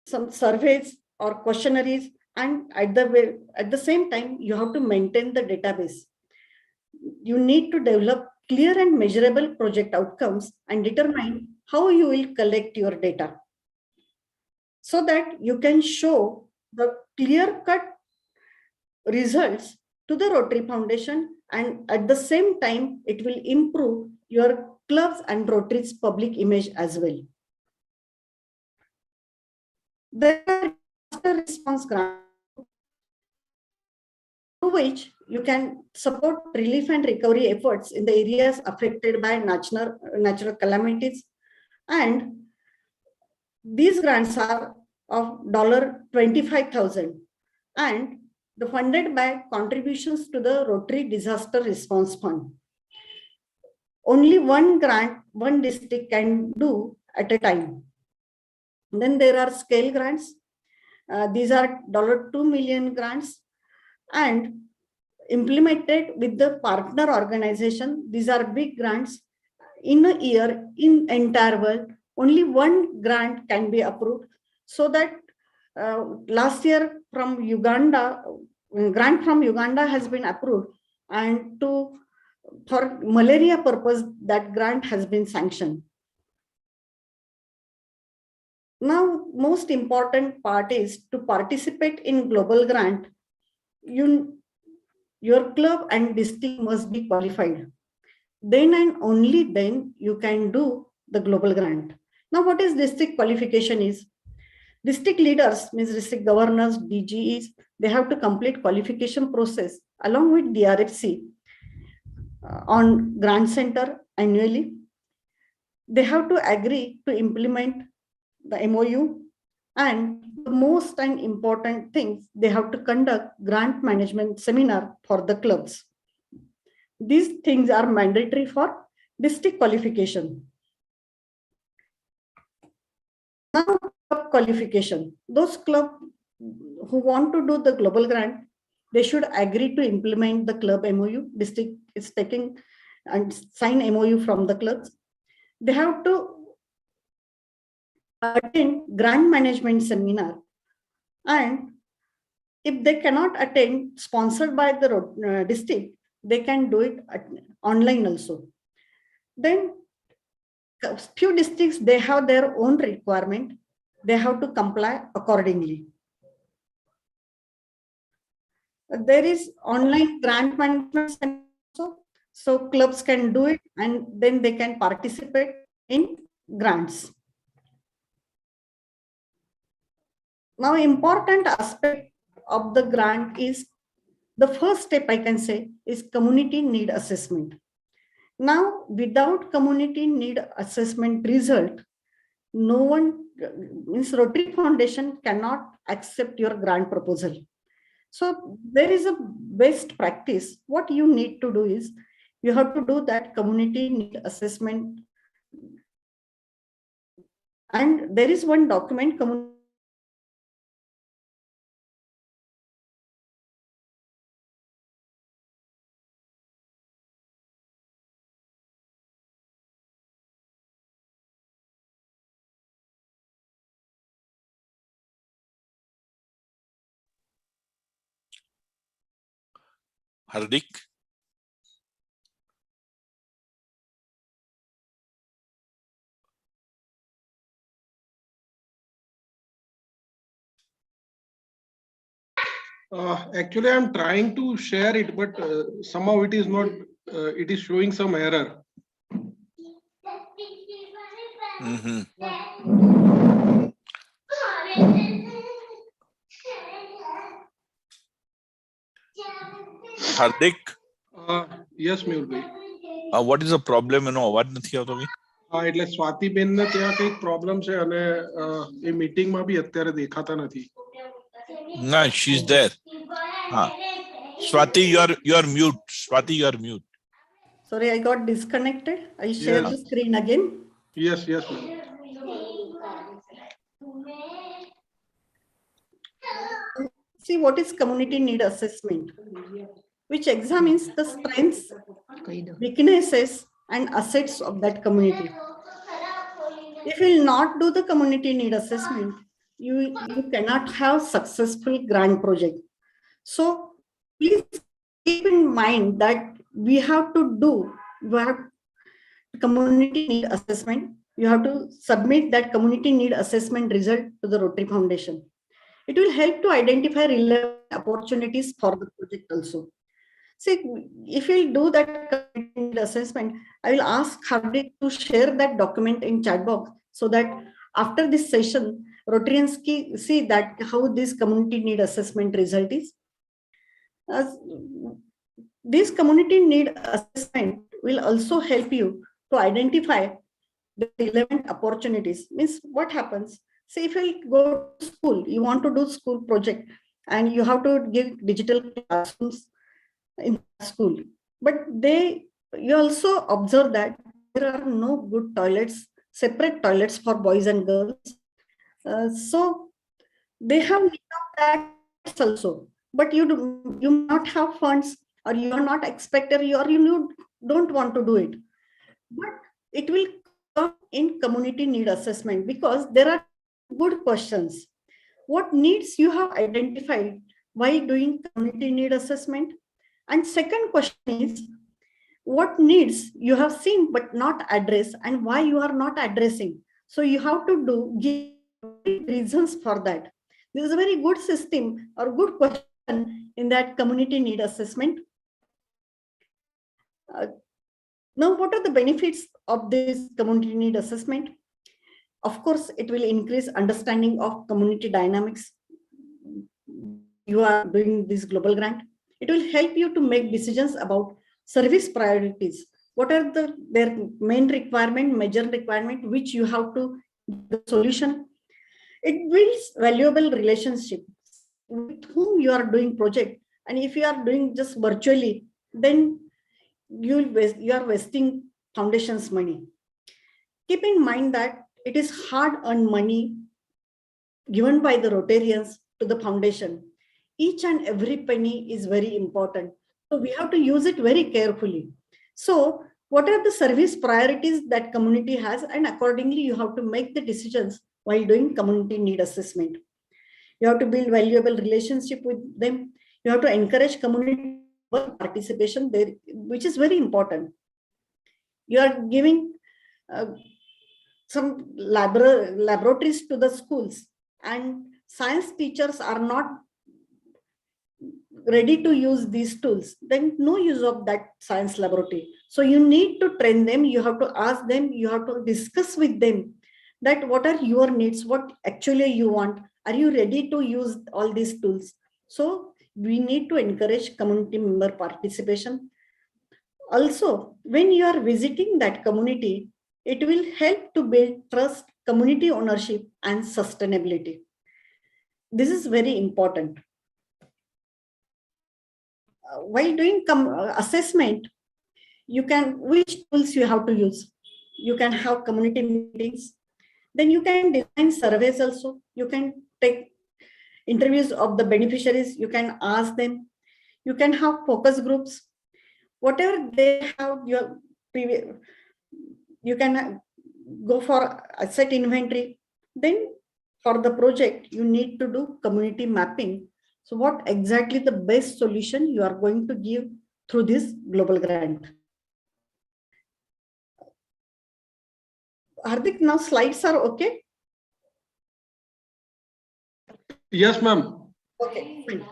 some surveys or questionnaires, and at the same time, you have to maintain the database. You need to develop clear and measurable project outcomes and determine how you will collect your data so that you can show the clear-cut results to the Rotary Foundation, and at the same time, it will improve your clubs and Rotary's public image as well. There are disaster response grants through which you can support relief and recovery efforts in the areas affected by natural calamities, and these grants are of $25,000 and funded by contributions to the Rotary Disaster Response Fund. Only one grant, one district can do at a time. Then there are scale grants. These are $2 million grants and implemented with the partner organization. These are big grants. In a year, in entire world, only one grant can be approved. So that last year from Uganda, grant from Uganda has been approved, and for malaria purpose, that grant has been sanctioned. Now, most important part is to participate in global grant. Your club and district must be qualified. Then and only then you can do the global grant. Now, what is district qualification is? District leaders, means district governors, DGEs, they have to complete qualification process along with DRFC on grant center annually. They have to agree to implement the MOU, and the most and important things, they have to conduct grant management seminar for the clubs. These things are mandatory for district qualification. Now, club qualification. Those clubs who want to do the global grant, they should agree to implement the club MOU. District is taking and sign MOU from the clubs. They have to attend grant management seminar, and if they cannot attend sponsored by the district, they can do it online also. Then few districts, they have their own requirement. They have to comply accordingly. There is online grant management also, so clubs can do it and then they can participate in grants. Now, important aspect of the grant is the first step, I can say, is community need assessment. Now, without community need assessment result, no one, means Rotary Foundation cannot accept your grant proposal. So there is a best practice. What you need to do is you have to do that community need assessment. And there is one document, Hardik. Actually, I'm trying to share it, but somehow it is not. It is showing some error. Hardik. Yes, Mehul bhai. What is the problem? અવાજ નથી આવતો ભાઈ. એટલે સ્વાતિબેન ને ત્યાં કઈક problem છે અને એ મીટિંગ માં બી અત્યારે દેખાતા નથી. No, she's there. Swati, you are mute. Swati, you are mute. Sorry, I got disconnected. I share the screen again. Yes. See, what is community need assessment, which examines the strengths, weaknesses, and assets of that community. If you will not do the community need assessment, you cannot have successful grant project. So please keep in mind that we have community need assessment. You have to submit that community need assessment result to the Rotary Foundation. It will help to identify relevant opportunities for the project also. See, if you do that community need assessment, I will ask Hardik to share that document in chat box so that after this session, Rotarians see that how this community need assessment result is. This community need assessment will also help you to identify the relevant opportunities. Means what happens? Say if you go to school, you want to do school project and you have to give digital classrooms in school, but you also observe that there are no good toilets, separate toilets for boys and girls. So they have need of that also, but you may not have funds, or you are not expected, or you don't want to do it. But it will come in community need assessment because there are good questions. What needs you have identified while doing community need assessment? And second question is, what needs you have seen but not addressed, and why you are not addressing? So you have to give reasons for that. This is a very good system or good question in that community need assessment. Now, what are the benefits of this community need assessment? Of course, it will increase understanding of community dynamics. You are doing this global grant. It will help you to make decisions about service priorities. What are their main requirement, major requirement, which you have to give the solution. It builds valuable relationships with whom you are doing project. And if you are doing just virtually, then you are wasting foundation's money. Keep in mind that it is hard-earned money given by the Rotarians to the foundation. Each and every penny is very important. So we have to use it very carefully. So what are the service priorities that community has? And accordingly, you have to make the decisions while doing community need assessment. You have to build valuable relationship with them. You have to encourage community participation there, which is very important. You are giving some laboratories to the schools, and science teachers are not ready to use these tools, then no use of that science laboratory. So you need to train them, you have to ask them, you have to discuss with them that what are your needs, what actually you want, are you ready to use all these tools. So we need to encourage community member participation. Also, when you are visiting that community, it will help to build trust, community ownership, and sustainability. This is very important. While doing assessment, you can, which tools you have to use. You can have community meetings, then you can design surveys also. You can take interviews of the beneficiaries, you can ask them, you can have focus groups, whatever they have, your previous, you can go for asset inventory. Then for the project, you need to do community mapping. So what exactly the best solution you are going to give through this global grant. Hardik, now slides are okay? Yes, ma'am. Okay, fine.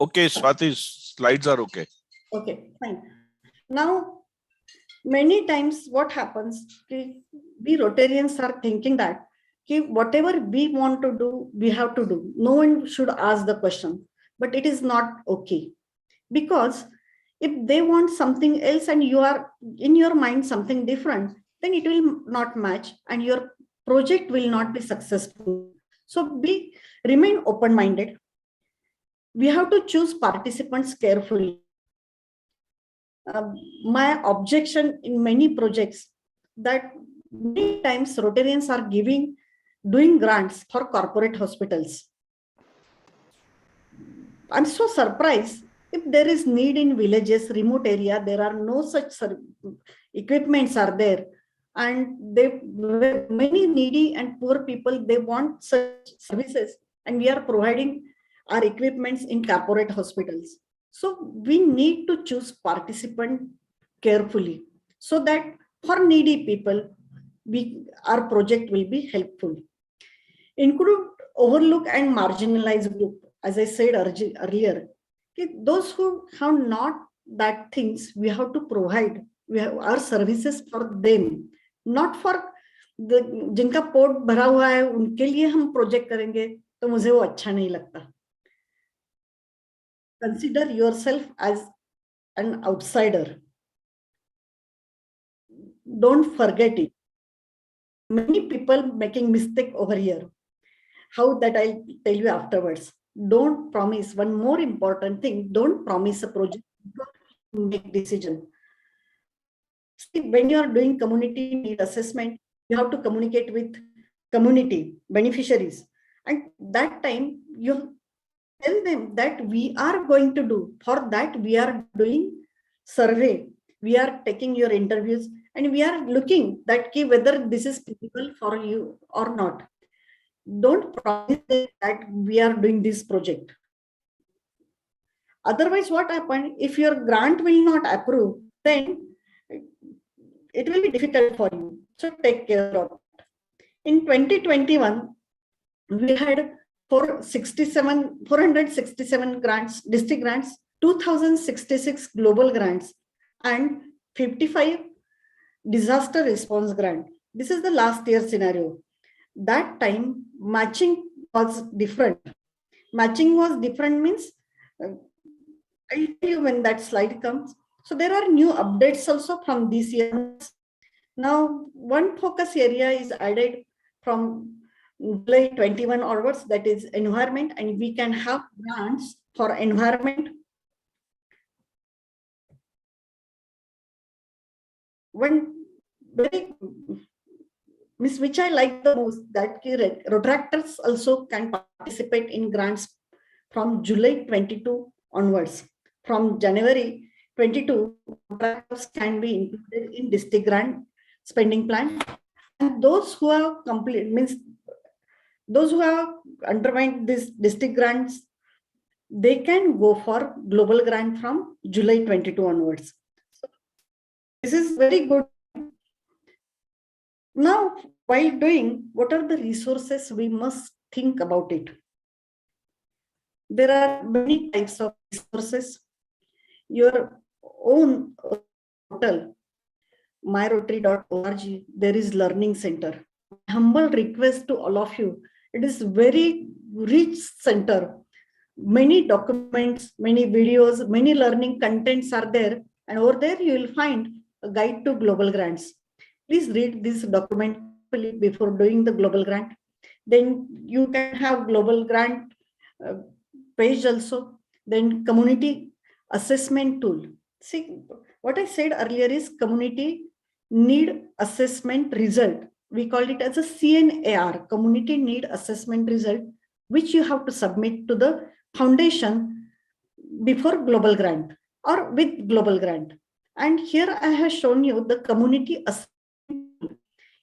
Okay, Swati, slides are okay. Okay, fine. Now, many times what happens, we Rotarians are thinking that whatever we want to do, we have to do. No one should ask the question, but it is not okay. Because if they want something else and you are in your mind something different, then it will not match and your project will not be successful. So remain open-minded. We have to choose participants carefully. My objection in many projects that many times Rotarians are doing grants for corporate hospitals. I'm so surprised. If there is need in villages, remote area, there are no such equipments are there, and many needy and poor people, they want such services, and we are providing our equipments in corporate hospitals. So we need to choose participant carefully so that for needy people, our project will be helpful. Include overlook and marginalized group, as I said earlier. Those who have not that things, we have to provide. We have our services for them, not for जिनका pot भरा हुआ है उनके लिए हम project करेंगे तो मुझे वो अच्छा नहीं लगता. Consider yourself as an outsider. Don't forget it. Many people making mistake over here. How that I'll tell you afterwards. Don't promise. One more important thing, don't promise a project, don't make decision. See, when you are doing community need assessment, you have to communicate with community beneficiaries. And that time you tell them that we are going to do, for that we are doing survey, we are taking your interviews, and we are looking that whether this is feasible for you or not. Don't promise that we are doing this project. Otherwise, what happens if your grant will not approve, then it will be difficult for you. So take care of it. In 2021, we had 467 grants, district grants, 2066 global grants, and 55 disaster response grant. This is the last year scenario. That time matching was different. Matching was different means, I'll tell you when that slide comes. So there are new updates also from this year. Now, one focus area is added from July 21 onwards, that is environment, and we can have grants for environment. One very, which I like the most, that Rotractors also can participate in grants from July 22 onwards. From January 22 can be included in district grant spending plan, and those who have complete means those who have underwent this district grants, they can go for global grant from July 22 onwards. So this is very good. Now, while doing, what are the resources we must think about it? There are many types of resources. Your own portal, myrotary.org, there is learning center. Humble request to all of you. It is very rich center. Many documents, many videos, many learning contents are there. And over there, you will find a guide to global grants. Please read this document before doing the global grant. Then you can have global grant page also. Then community assessment tool. See, what I said earlier is community need assessment result. We call it as a CNAR, community need assessment result, which you have to submit to the foundation before global grant or with global grant. And here I have shown you the community assessment tool.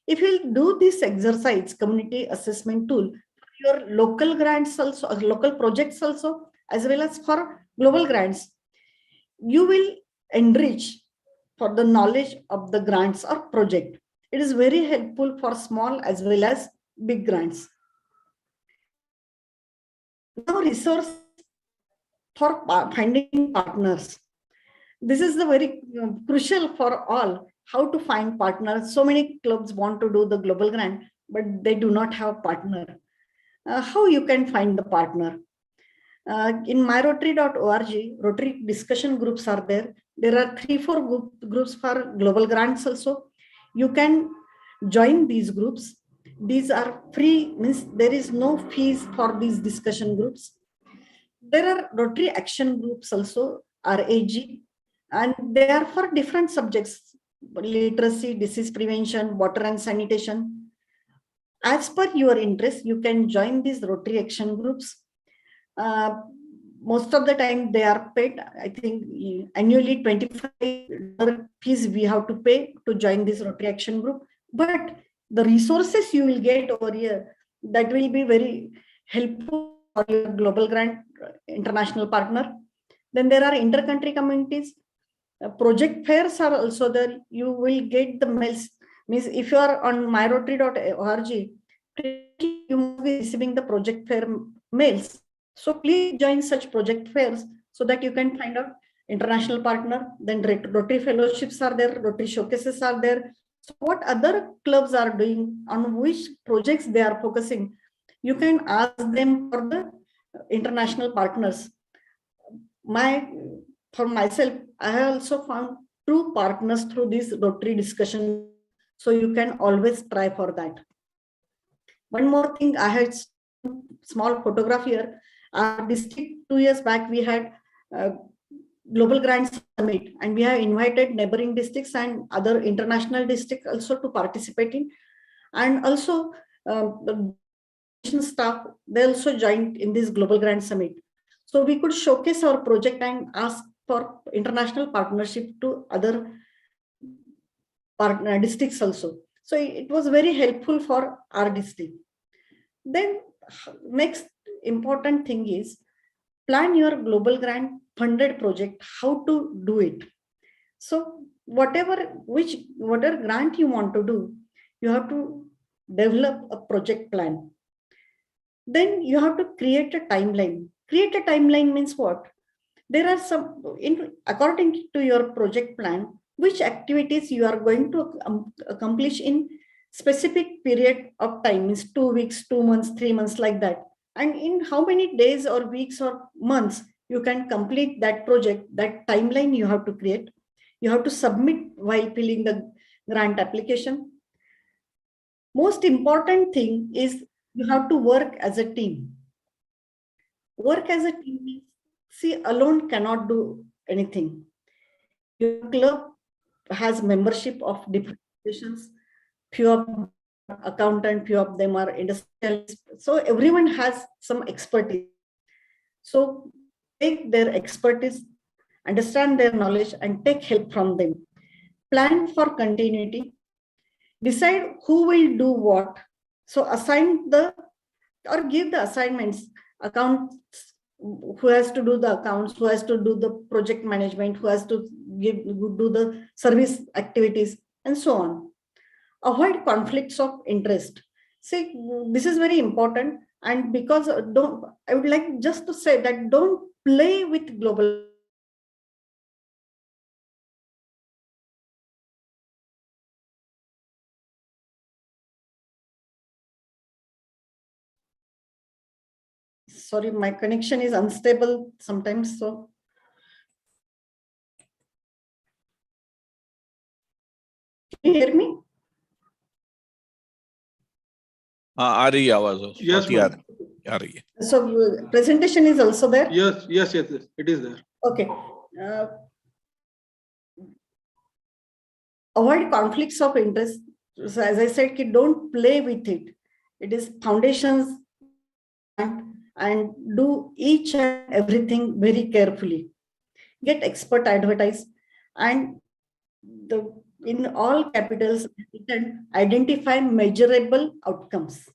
If you do this exercise, community assessment tool, your local grants also, local projects also, as well as for global grants, you will enrich for the knowledge of the grants or project. It is very helpful for small as well as big grants. Now, resource for finding partners. This is the very crucial for all, how to find partners. So many clubs want to do the global grant, but they do not have partner. How you can find the partner? In myrotary.org, Rotary discussion groups are there. There are 3-4 groups for global grants also. You can join these groups. These are free, means there is no fees for these discussion groups. There are Rotary action groups also, RAG, and they are for different subjects, literacy, disease prevention, water and sanitation. As per your interest, you can join these Rotary action groups. Most of the time they are paid. I think annually $25 fees we have to pay to join this Rotary action group. But the resources you will get over here, that will be very helpful for your global grant international partner. Then there are inter-country communities. Project fairs are also there. You will get the mails. Means if you are on myrotary.org, you must be receiving the project fair mails. So please join such project fairs so that you can find out international partner. Then Rotary fellowships are there, Rotary showcases are there. So what other clubs are doing, on which projects they are focusing, you can ask them for the international partners. For myself, I have also found 2 partners through this Rotary discussion. So you can always try for that. One more thing, I had small photograph here. Our district 2 years back, we had Global Grants Summit, and we have invited neighboring districts and other international districts also to participate in. And also the staff, they also joined in this Global Grant Summit. So we could showcase our project and ask for international partnership to other partner districts also. So it was very helpful for our district. Then next important thing is plan your global grant funded project, how to do it. So whatever grant you want to do, you have to develop a project plan. Then you have to create a timeline. Create a timeline means what? There are some, according to your project plan, which activities you are going to accomplish in specific period of time, means 2 weeks, 2 months, 3 months, like that. And in how many days or weeks or months you can complete that project, that timeline you have to create. You have to submit while filling the grant application. Most important thing is you have to work as a team. Work as a team means, see, alone cannot do anything. Your club has membership of different institutions. Few of them are accountant, few of them are industrialists. So everyone has some expertise. So take their expertise understand their knowledge, and take help from them. Plan for continuity. Decide who will do what. So assign or give the assignments, accounts, who has to do the accounts, who has to do the project management, who has to do the service activities, and so on. Avoid conflicts of interest. See, this is very important, and because I would like just to say that don't play with global. Sorry, my connection is unstable sometimes, so. Can you hear me? आ रही है आवाज, Yes, ma'am. आ रही है. So presentation is also there? Yes, it is there. Okay. Avoid conflicts of interest. So as I said, don't play with it. It is foundations, and do each and everything very carefully. Get expert advice, and in all capitals, identify measurable outcomes.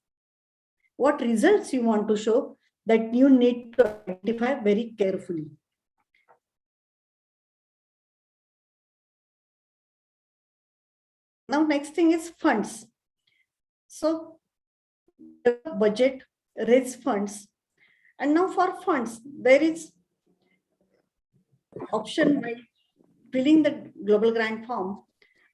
What results you want to show, that you need to identify very carefully. Now, next thing is funds. So, budget, raise funds. And now for funds, there is option by filling the global grant form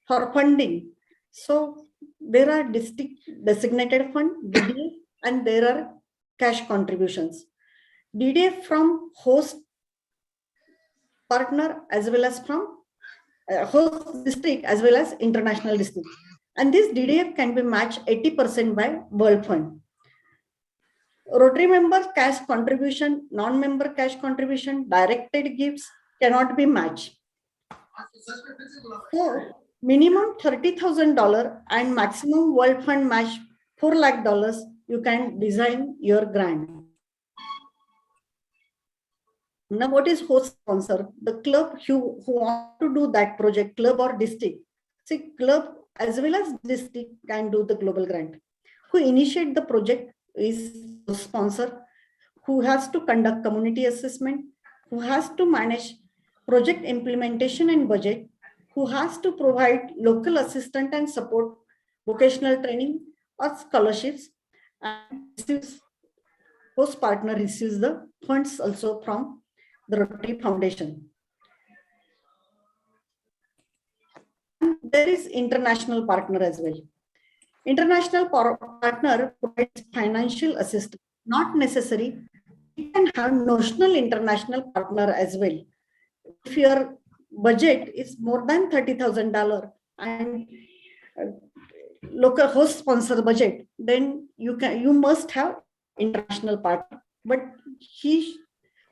for funding. So, there are district designated fund, DDA, and there are cash contributions. DDA from host partner as well as from host district as well as international district. And this DDF can be matched 80% by World Fund. Rotary member cash contribution, non-member cash contribution, directed gifts cannot be matched. So minimum $30,000 and maximum World Fund match $4 lakh, you can design your grant. Now, what is host sponsor? The club who want to do that project, club or district. See, club as well as district can do the global grant. Who initiate the project is sponsor, who has to conduct community assessment, who has to manage project implementation and budget, who has to provide local assistance and support, vocational training or scholarships, and host partner receives the funds also from the Rotary Foundation. And there is international partner as well. International partner provides financial assistance, not necessary. You can have notional international partner as well. If your budget is more than $30,000 and local host sponsor budget, then you must have international partner. But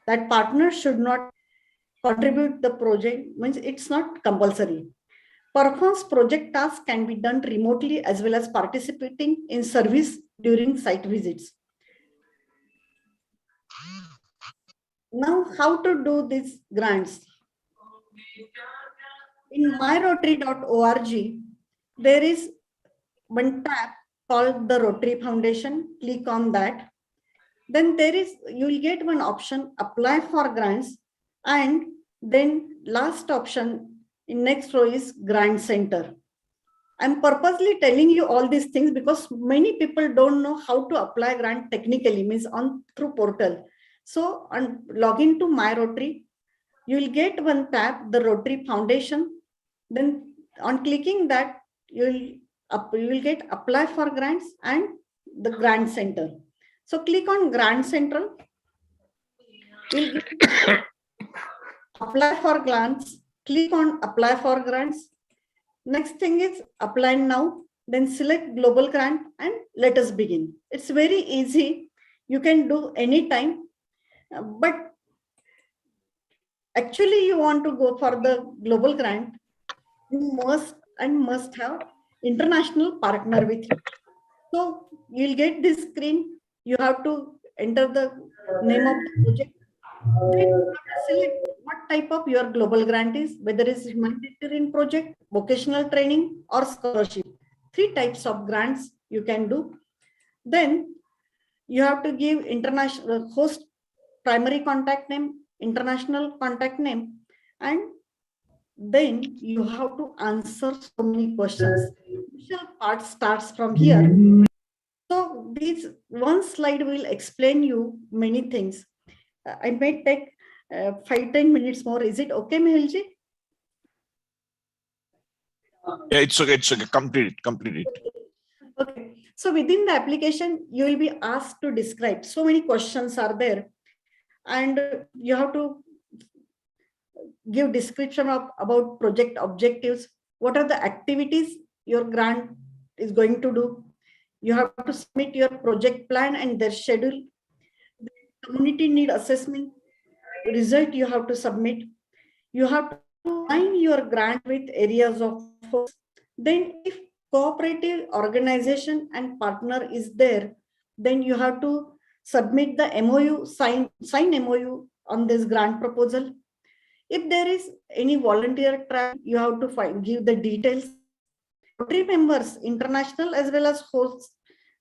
that partner should not contribute the project, means it's not compulsory. Performs project tasks can be done remotely as well as participating in service during site visits. Now, how to do these grants? In myrotary.org, there is one tab called the Rotary Foundation. Click on that. Then you will get one option, apply for grants, and then last option in next row is grant center. I'm purposely telling you all these things because many people don't know how to apply grant technically, means through portal. So log into My Rotary, you will get one tab, the Rotary Foundation. Then on clicking that, you will get apply for grants and the grant center. So click on Grant Central. You'll get apply for grants. Click on apply for grants. Next thing is apply now. Then select global grant and let us begin. It's very easy. You can do anytime. But actually you want to go for the global grant, you must have international partner with you. So you'll get this screen. You have to enter the name of the project. Then you have to select what type of your global grant is, whether it's humanitarian project, vocational training, or scholarship. 3 types of grants you can do. Then you have to give international host primary contact name, international contact name, and then you have to answer so many questions. Initial part starts from here. So this one slide will explain you many things. I may take 5-10 minutes more. Is it okay, Mehulji? Yeah, it's okay. It's okay. Complete it. Okay. So within the application, you will be asked to describe. So many questions are there, and you have to give description of about project objectives. What are the activities your grant is going to do? You have to submit your project plan and their schedule. The community need assessment result you have to submit. You have to align your grant with areas of focus. Then if cooperative organization and partner is there, then you have to submit the MOU, sign MOU on this grant proposal. If there is any volunteer track, you have to give the details. Rotary members, international as well as hosts,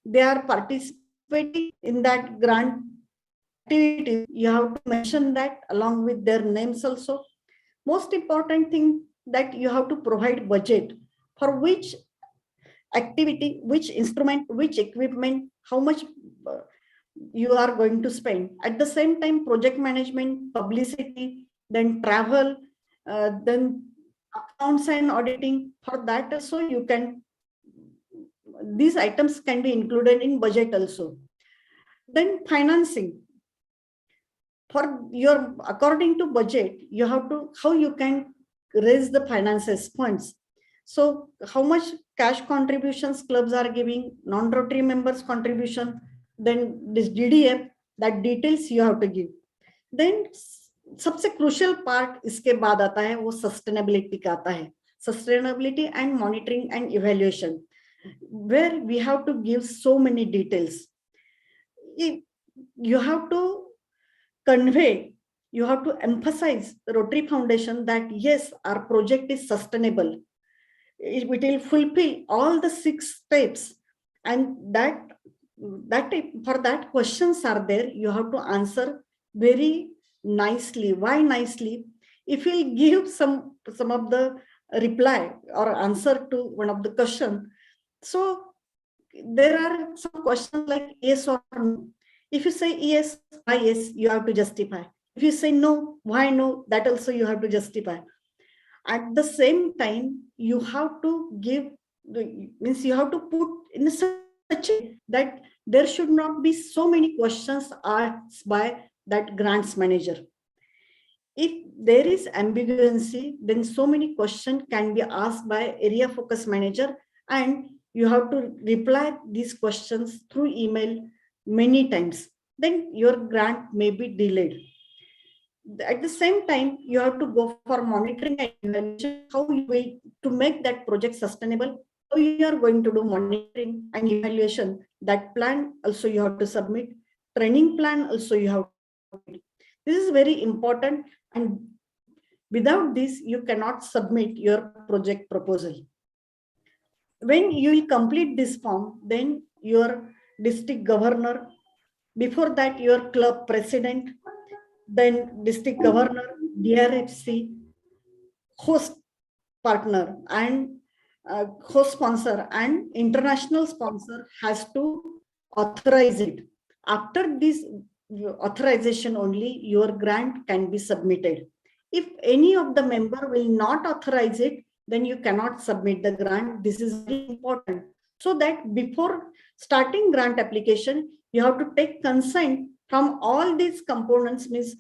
they are participating in that grant activity. You have to mention that along with their names also. Most important thing that you have to provide budget for which activity, which instrument, which equipment, how much you are going to spend. At the same time, project management, publicity, then travel, then accounts and auditing. For that also you can, these items can be included in budget also. Then financing. For your, according to budget, you have to, how you can raise the finances, funds. So how much cash contributions clubs are giving, non-Rotary members contribution, then this DDF, that details you have to give. Then सबसे crucial part इसके बाद आता है वो sustainability का आता है, sustainability and monitoring and evaluation, where we have to give so many details. You have to convey, you have to emphasize the Rotary Foundation that yes, our project is sustainable. It will fulfill all the 6 steps, and that for that questions are there. You have to answer very nicely. Why nicely? If you give some of the reply or answer to one of the question, so there are some questions like yes or no. If you say yes, why yes, you have to justify. If you say no, why no, that also you have to justify. At the same time, you have to give, means you have to put in such a that there should not be so many questions asked by that grants manager. If there is ambiguity, then so many questions can be asked by area focus manager, and you have to reply these questions through email many times. Then your grant may be delayed. At the same time, you have to go for monitoring and evaluation, how you will to make that project sustainable, how you are going to do monitoring and evaluation. That plan also you have to submit. Training plan also you have to submit. This is very important, and without this, you cannot submit your project proposal. When you will complete this form, then your district governor, before that your club president, then district governor, DRFC, host partner and host sponsor and international sponsor has to authorize it. After this authorization only, your grant can be submitted. If any of the member will not authorize it, then you cannot submit the grant. This is very important. So that before starting grant application, you have to take consent from all these components, means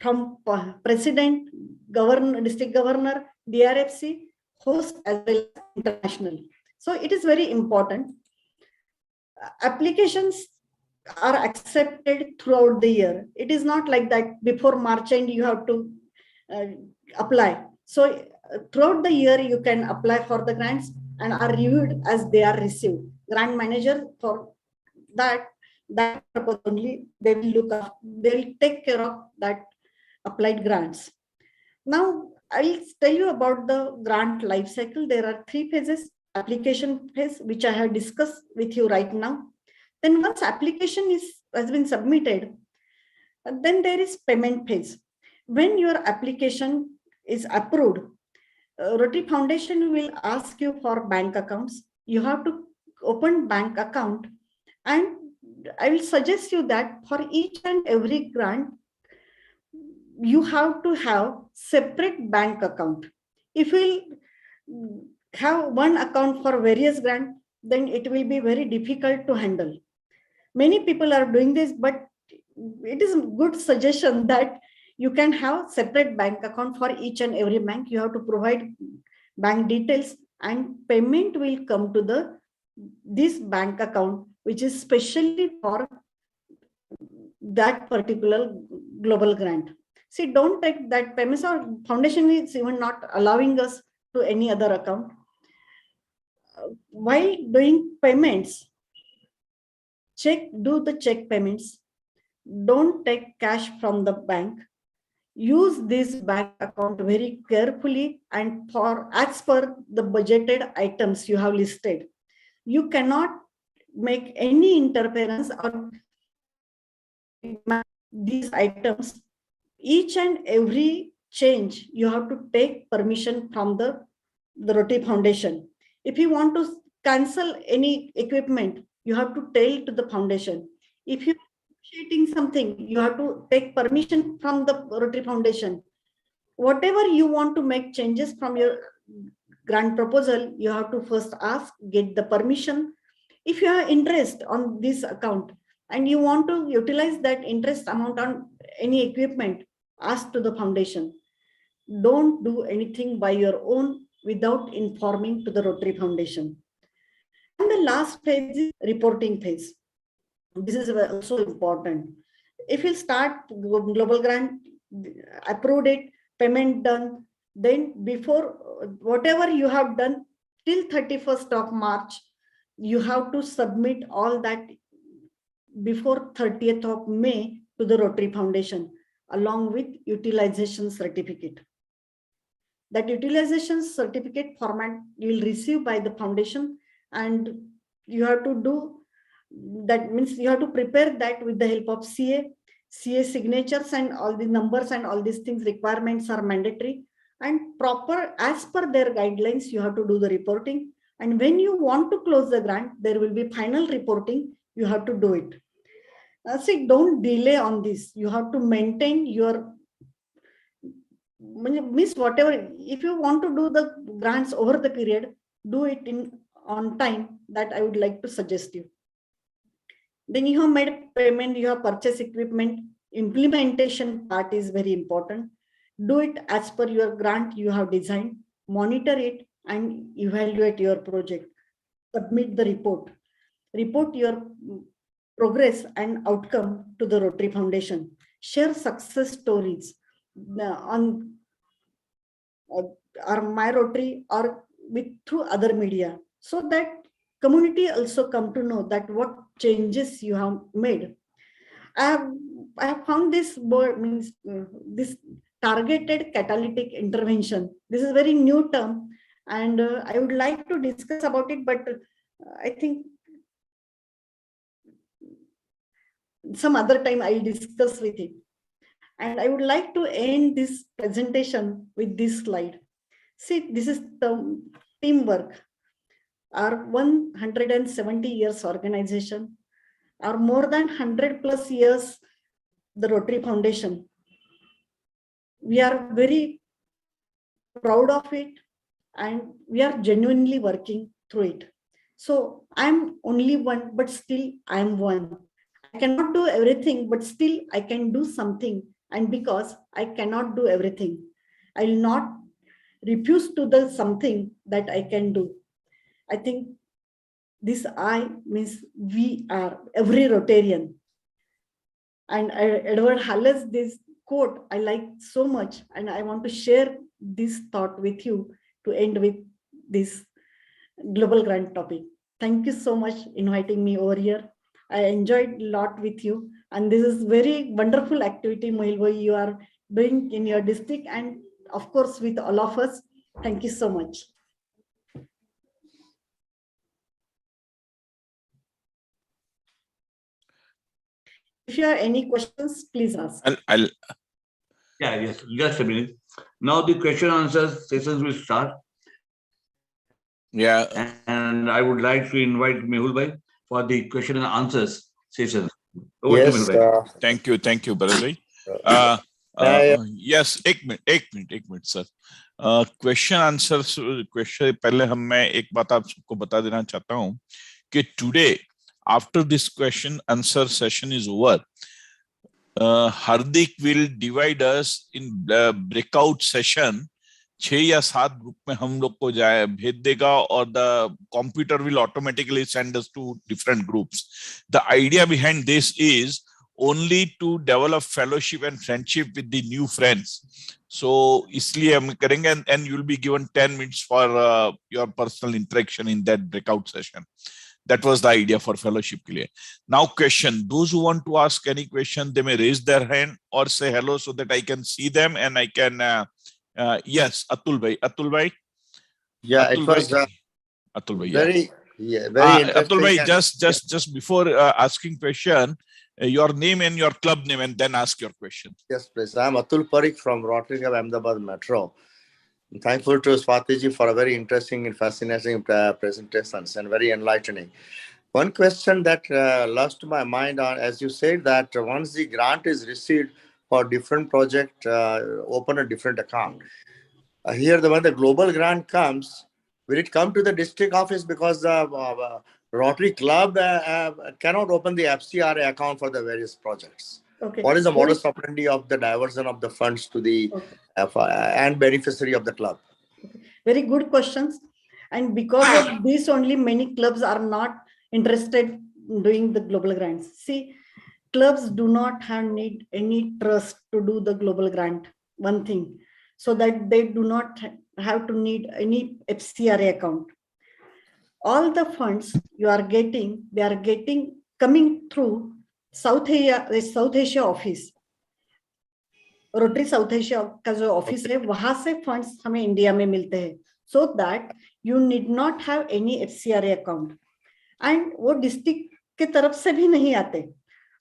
from president, governor, district governor, DRFC, host as well as international. So it is very important. Applications are accepted throughout the year. It is not like that before March end you have to apply. So throughout the year you can apply for the grants and are reviewed as they are received. Grant manager for that that purpose only they will look up, they will take care of that applied grants. Now, I'll tell you about the grant life cycle. There are 3 phases. Application phase, which I have discussed with you right now. Then once application has been submitted, then there is payment phase. When your application is approved, Rotary Foundation will ask you for bank accounts. You have to open bank account, and I will suggest you that for each and every grant, you have to have separate bank account. If we have one account for various grants, then it will be very difficult to handle. Many people are doing this, but it is a good suggestion that you can have separate bank account for each and every bank. You have to provide bank details, and payment will come to this bank account, which is specially for that particular global grant. See, don't take that payments, or foundation is even not allowing us to any other account. While doing payments, do the check payments. Don't take cash from the bank. Use this bank account very carefully and for as per the budgeted items you have listed. You cannot make any interference or these items. Each and every change, you have to take permission from the Rotary Foundation. If you want to cancel any equipment, you have to tell to the foundation. If you are negotiating something, you have to take permission from the Rotary Foundation. Whatever you want to make changes from your grant proposal, you have to first ask, get the permission. If you have interest on this account and you want to utilize that interest amount on any equipment, ask to the foundation. Don't do anything by your own without informing to the Rotary Foundation. And the last phase is reporting phase. This is also important. If you start global grant, approved it, payment done, then before whatever you have done till 31st of March, you have to submit all that before 30th of May to the Rotary Foundation, along with utilization certificate. That utilization certificate format you will receive by the foundation, and you have to do, that means you have to prepare that with the help of CA signatures, and all the numbers and all these things, requirements are mandatory and proper as per their guidelines. You have to do the reporting, and when you want to close the grant, there will be final reporting. You have to do it. See, don't delay on this. You have to maintain your whatever. If you want to do the grants over the period, do it on time. That I would like to suggest you. Then you have made payment, you have purchased equipment. Implementation part is very important. Do it as per your grant you have designed. Monitor it and evaluate your project. Submit the report. Report your progress and outcome to the Rotary Foundation. Share success stories on or My Rotary or through other media, so that community also come to know that what changes you have made. I have found this word means this targeted catalytic intervention. This is a very new term, and I would like to discuss about it, but I think some other time I'll discuss with it. And I would like to end this presentation with this slide. See, this is the teamwork. Our 170 years organization, our more than 100 plus years, the Rotary Foundation. We are very proud of it, and we are genuinely working through it. So I'm only one, but still I'm one. I cannot do everything, but still I can do something. And because I cannot do everything, I will not refuse to do something that I can do. I think this I means we are, every Rotarian. And Edward Haller's this quote I like so much, and I want to share this thought with you to end with this global grant topic. Thank you so much inviting me over here. I enjoyed a lot with you. And this is very wonderful activity, Mohil bhai, you are doing in your district and of course with all of us. Thank you so much. If you have any questions, please ask. Yes, just a minute. Now the question answer sessions will start. Yeah. And I would like to invite Mehul bhai for the question and answers session. Yes. Thank you, Bharat bhai. Yes, एक minute sir. Question answer question पहले मैं एक बात आप सबको बता देना चाहता हूँ कि today after this question answer session is over, Hardik will divide us in breakout session. 6 या 7 ग्रुप में हम लोग को भेज देगा और the computer will automatically send us to different groups. The idea behind this is only to develop fellowship and friendship with the new friends. So इसलिए हम करेंगे and you will be given 10 minutes for your personal interaction in that breakout session. That was the idea for fellowship के लिए. Now question, those who want to ask any question, they may raise their hand or say hello so that I can see them and I can, yes, Atul bhai. Yeah, Atul it was Atul bhai, very interesting. Atul bhai, just before asking question, your name and your club name and then ask your question. Yes, please. I'm Atul Parikh from Rotary Club Ahmedabad Metro. I'm thankful to Swatiji for a very interesting and fascinating presentations and very enlightening. One question that lost my mind on, as you said, that once the grant is received for different project, open a different account. Here, when the global grant comes, will it come to the district office because the Rotary Club cannot open the FCRA account for the various projects? Okay. What is the modus operandi of the diversion of the funds to the and beneficiary of the club? Okay. Very good questions. And because of this only, many clubs are not interested in doing the global grants. See, clubs do not need any trust to do the global grant, one thing, so that they do not have to need any FCRA account. All the funds you are getting, they are coming through South Asia office. Rotary south Asia का जो office है वहां से funds हमें India में मिलते हैं, so that you need not have any FCRA account and वो डिस्ट्रिक्ट के तरफ से भी नहीं आते.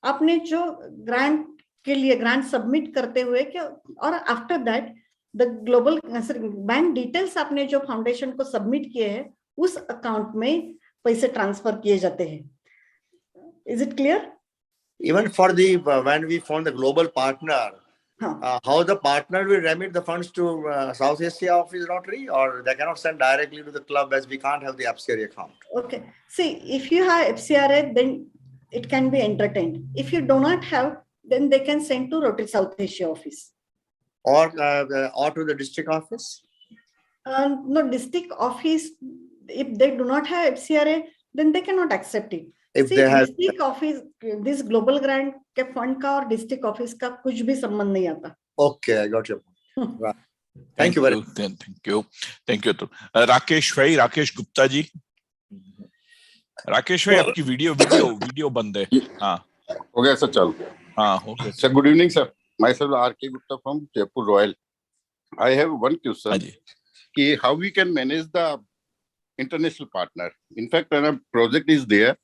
आपने जो ग्रांट के लिए ग्रांट सबमिट करते हुए क्या और after that the global bank details आपने जो फाउंडेशन को सबमिट किए हैं उस अकाउंट में पैसे ट्रांसफर किए जाते हैं. Is it clear? Even for the when we found the global partner, how the partner will remit the funds to South Asia office Rotary, or they cannot send directly to the club as we can't have the FCRA account? Okay. See, if you have FCRA, then it can be entertained. If you do not have, then they can send to Rotary South Asia office. Or to the district office? No, district office, if they do not have FCRA, then they cannot accept it. If they have district office, this global grant के fund का और district office का कुछ भी संबंध नहीं आता. Okay, I got your point. Right. Thank you very much. Thank you. Rakesh Gupta ji. Rakesh भाई आपकी वीडियो बंद है. हाँ. हो गया सर, चल. हाँ, हो गया. Sir, good evening, sir. Myself R.K. Gupta from Jaipur Royal. I have one question. How we can manage the international partner? In fact, a project is there,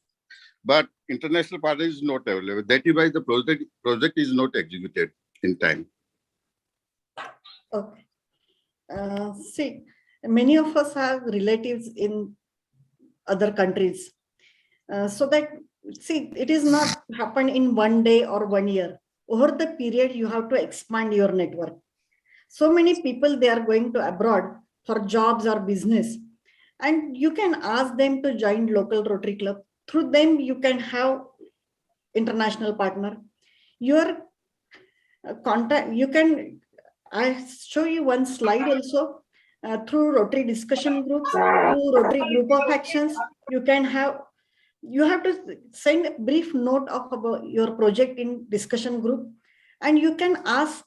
but international partner is not available. That is why the project is not executed in time. Okay. See, many of us have relatives in other countries. So that, see, it is not happen in one day or 1 year. Over the period, you have to expand your network. So many people, they are going to abroad for jobs or business. And you can ask them to join local Rotary Club. Through them, you can have international partner. Your contact, you can, I show you one slide also. Through Rotary discussion groups, through Rotary group of actions, you have to send a brief note of about your project in discussion group, and you can ask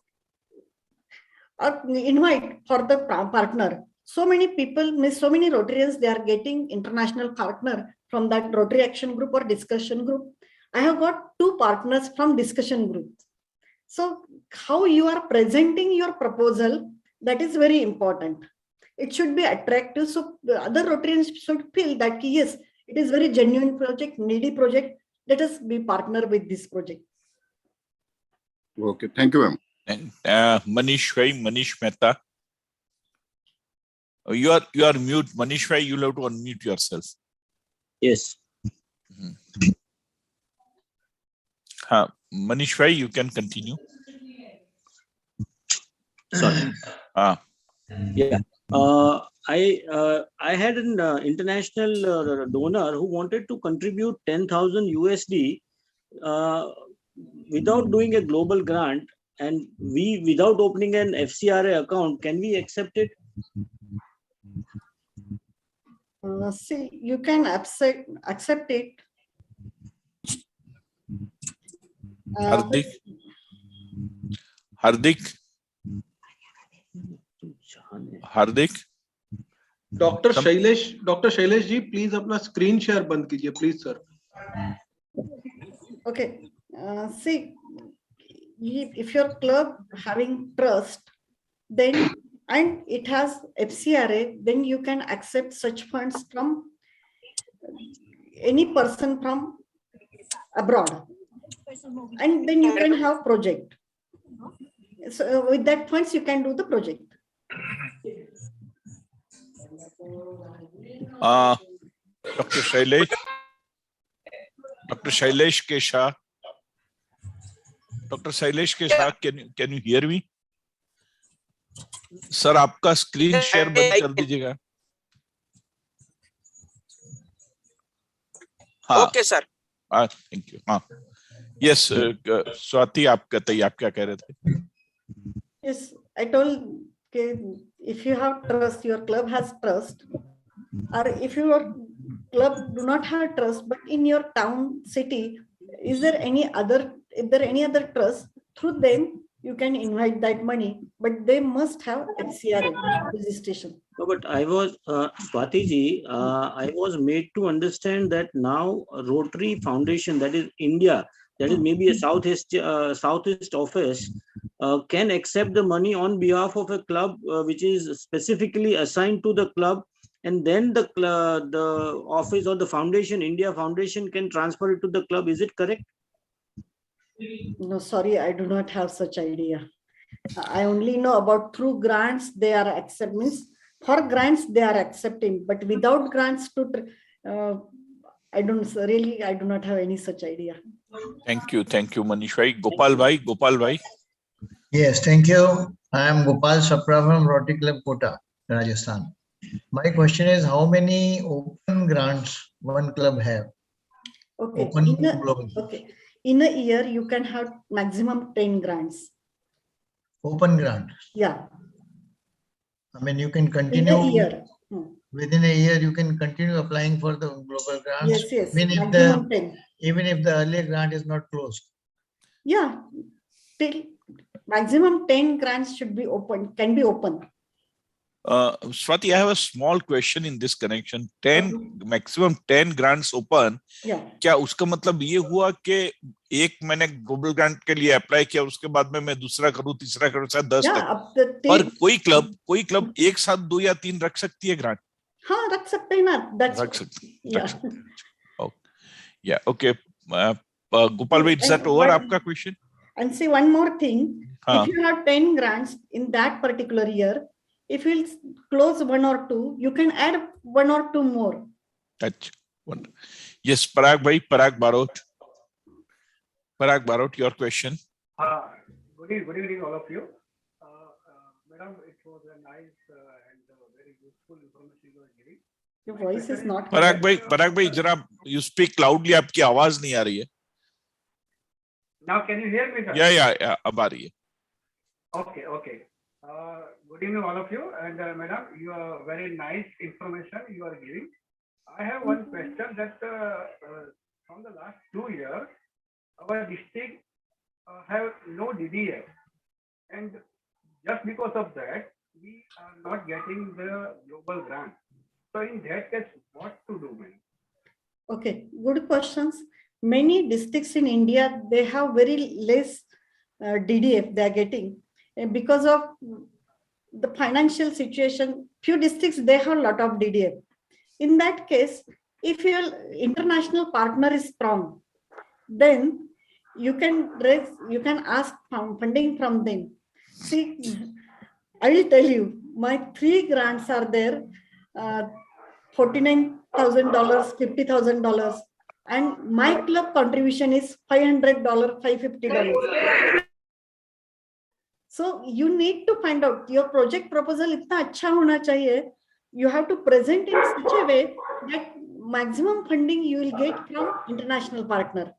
or invite for the partner. So many people, so many Rotarians, they are getting international partner from that Rotary action group or discussion group. I have got 2 partners from discussion groups. So how you are presenting your proposal, that is very important. It should be attractive. So the other Rotarians should feel that yes, it is very genuine project, needy project. Let us be partner with this project. Okay, thank you, ma'am. And Manish Mehta. You are mute. Manish Bhai, you'll have to unmute yourself. Yes. Manish Bhai, you can continue. Sorry. Yeah. I had an international donor who wanted to contribute 10,000 USD without doing a global grant, and we, without opening an FCRA account, can we accept it? See, you can accept it. Hardik. Dr. Shailesh ji, please अपना screen share बंद कीजिए, please sir. Okay. See, if your club having trust, then and it has FCRA, then you can accept such funds from any person from abroad, and then you can have project. So with that funds you can do the project. Dr. Shailesh Kesha. Dr. Shailesh Kesha, can you hear me? Sir, आपका screen share बंद कर दीजिएगा. Okay, sir. Thank you. Yes, Swati, आप क्या कह रहे थे? Yes, I told if you have trust, your club has trust, or if your club do not have trust, but in your town, city, is there any other? If there any other trust, through them you can invite that money, but they must have FCRA registration. No, but I was Swati ji, I was made to understand that now Rotary Foundation, that is India, that is maybe a Southeast office, can accept the money on behalf of a club which is specifically assigned to the club, and then the office or the foundation, India Foundation, can transfer it to the club. Is it correct? No, sorry, I do not have such idea. I only know about through grants they are accepting. For grants they are accepting, but without grants I do not have any such idea. Thank you, Manish Bhai. Gopal Bhai. Yes, thank you. I am Gopal Sapra from Rotary Club Kota, Rajasthan. My question is, how many open grants one club have? Okay. Global. Okay. In a year, you can have maximum 10 grants. Open grant? Yeah. I mean, you can continue. In a year. Within a year, you can continue applying for the global grants. Yes. Maximum 10. Even if the earlier grant is not closed. Yeah. Till maximum 10 grants should be open, can be open. Swati, I have a small question in this connection. Maximum 10 grants open. Yeah. क्या उसका मतलब ये हुआ कि एक मैंने global grant के लिए अप्लाई किया, उसके बाद में मैं दूसरा करूं, तीसरा करूं, 10 तक? और कोई क्लब एक साथ 2 या 3 रख सकती है ग्रांट? हाँ, रख सकते हैं ना. रख सकते. Yeah. Okay. Gopal bhai, is that over आपका question? And see one more thing. If you have 10 grants in that particular year, if you close 1 or 2, you can add 1 or 2 more. That's wonderful. Yes, Parag Barot, your question. Good evening, all of you. Madam, it was a nice and very useful information you are giving. Your voice is not. Parag bhai, जरा you speak loudly. आपकी आवाज नहीं आ रही है. Now can you hear me, sir? Yeah. अब आ रही है. Okay. Good evening, all of you, and madam, you are very nice information you are giving. I have one question that from the last 2 years, our district have no DDF, and just because of that, we are not getting the global grant. So in that case, what to do, madam? Okay, good questions. many districts in India, they have very less DDF they are getting because of the financial situation. Few districts, they have a lot of DDF. In that case, if your international partner is strong, then you can ask funding from them. See, I will tell you, my 3 grants are there, $49,000, $50,000, and my club contribution is $500, $550. So you need to find out your project proposal itna acha hona chahiye. You have to present in such a way that maximum funding you will get from international partner.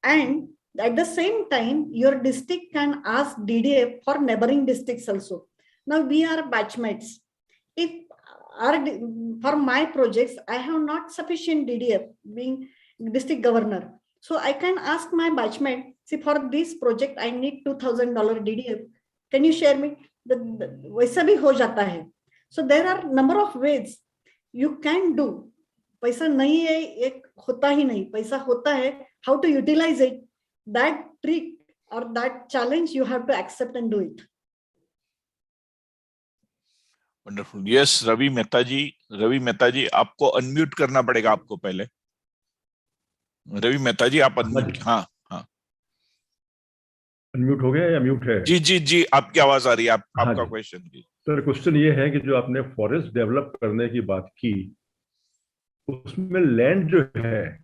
And at the same time, your district can ask DDF for neighboring districts also. Now we are batchmates. If for my projects, I have not sufficient DDF being district governor. So I can ask my batchmate, see, for this project, I need $2,000 DDF. Can you share me? वैसा भी हो जाता है. So there are number of ways you can do. पैसा नहीं है, एक होता ही नहीं, पैसा होता है. How to utilize it? That trick or that challenge you have to accept and do it. Wonderful. Yes, Ravi Mehta जी, आपको अनम्यूट करना पड़ेगा आपको पहले. रवि मेहता जी, आप अनम्यूट. हाँ. अनम्यूट हो गया या म्यूट है? जी, आपकी आवाज आ रही है. आपका क्वेश्चन की. सर, क्वेश्चन ये है कि जो आपने फॉरेस्ट डेवलप करने की बात की, उसमें लैंड जो है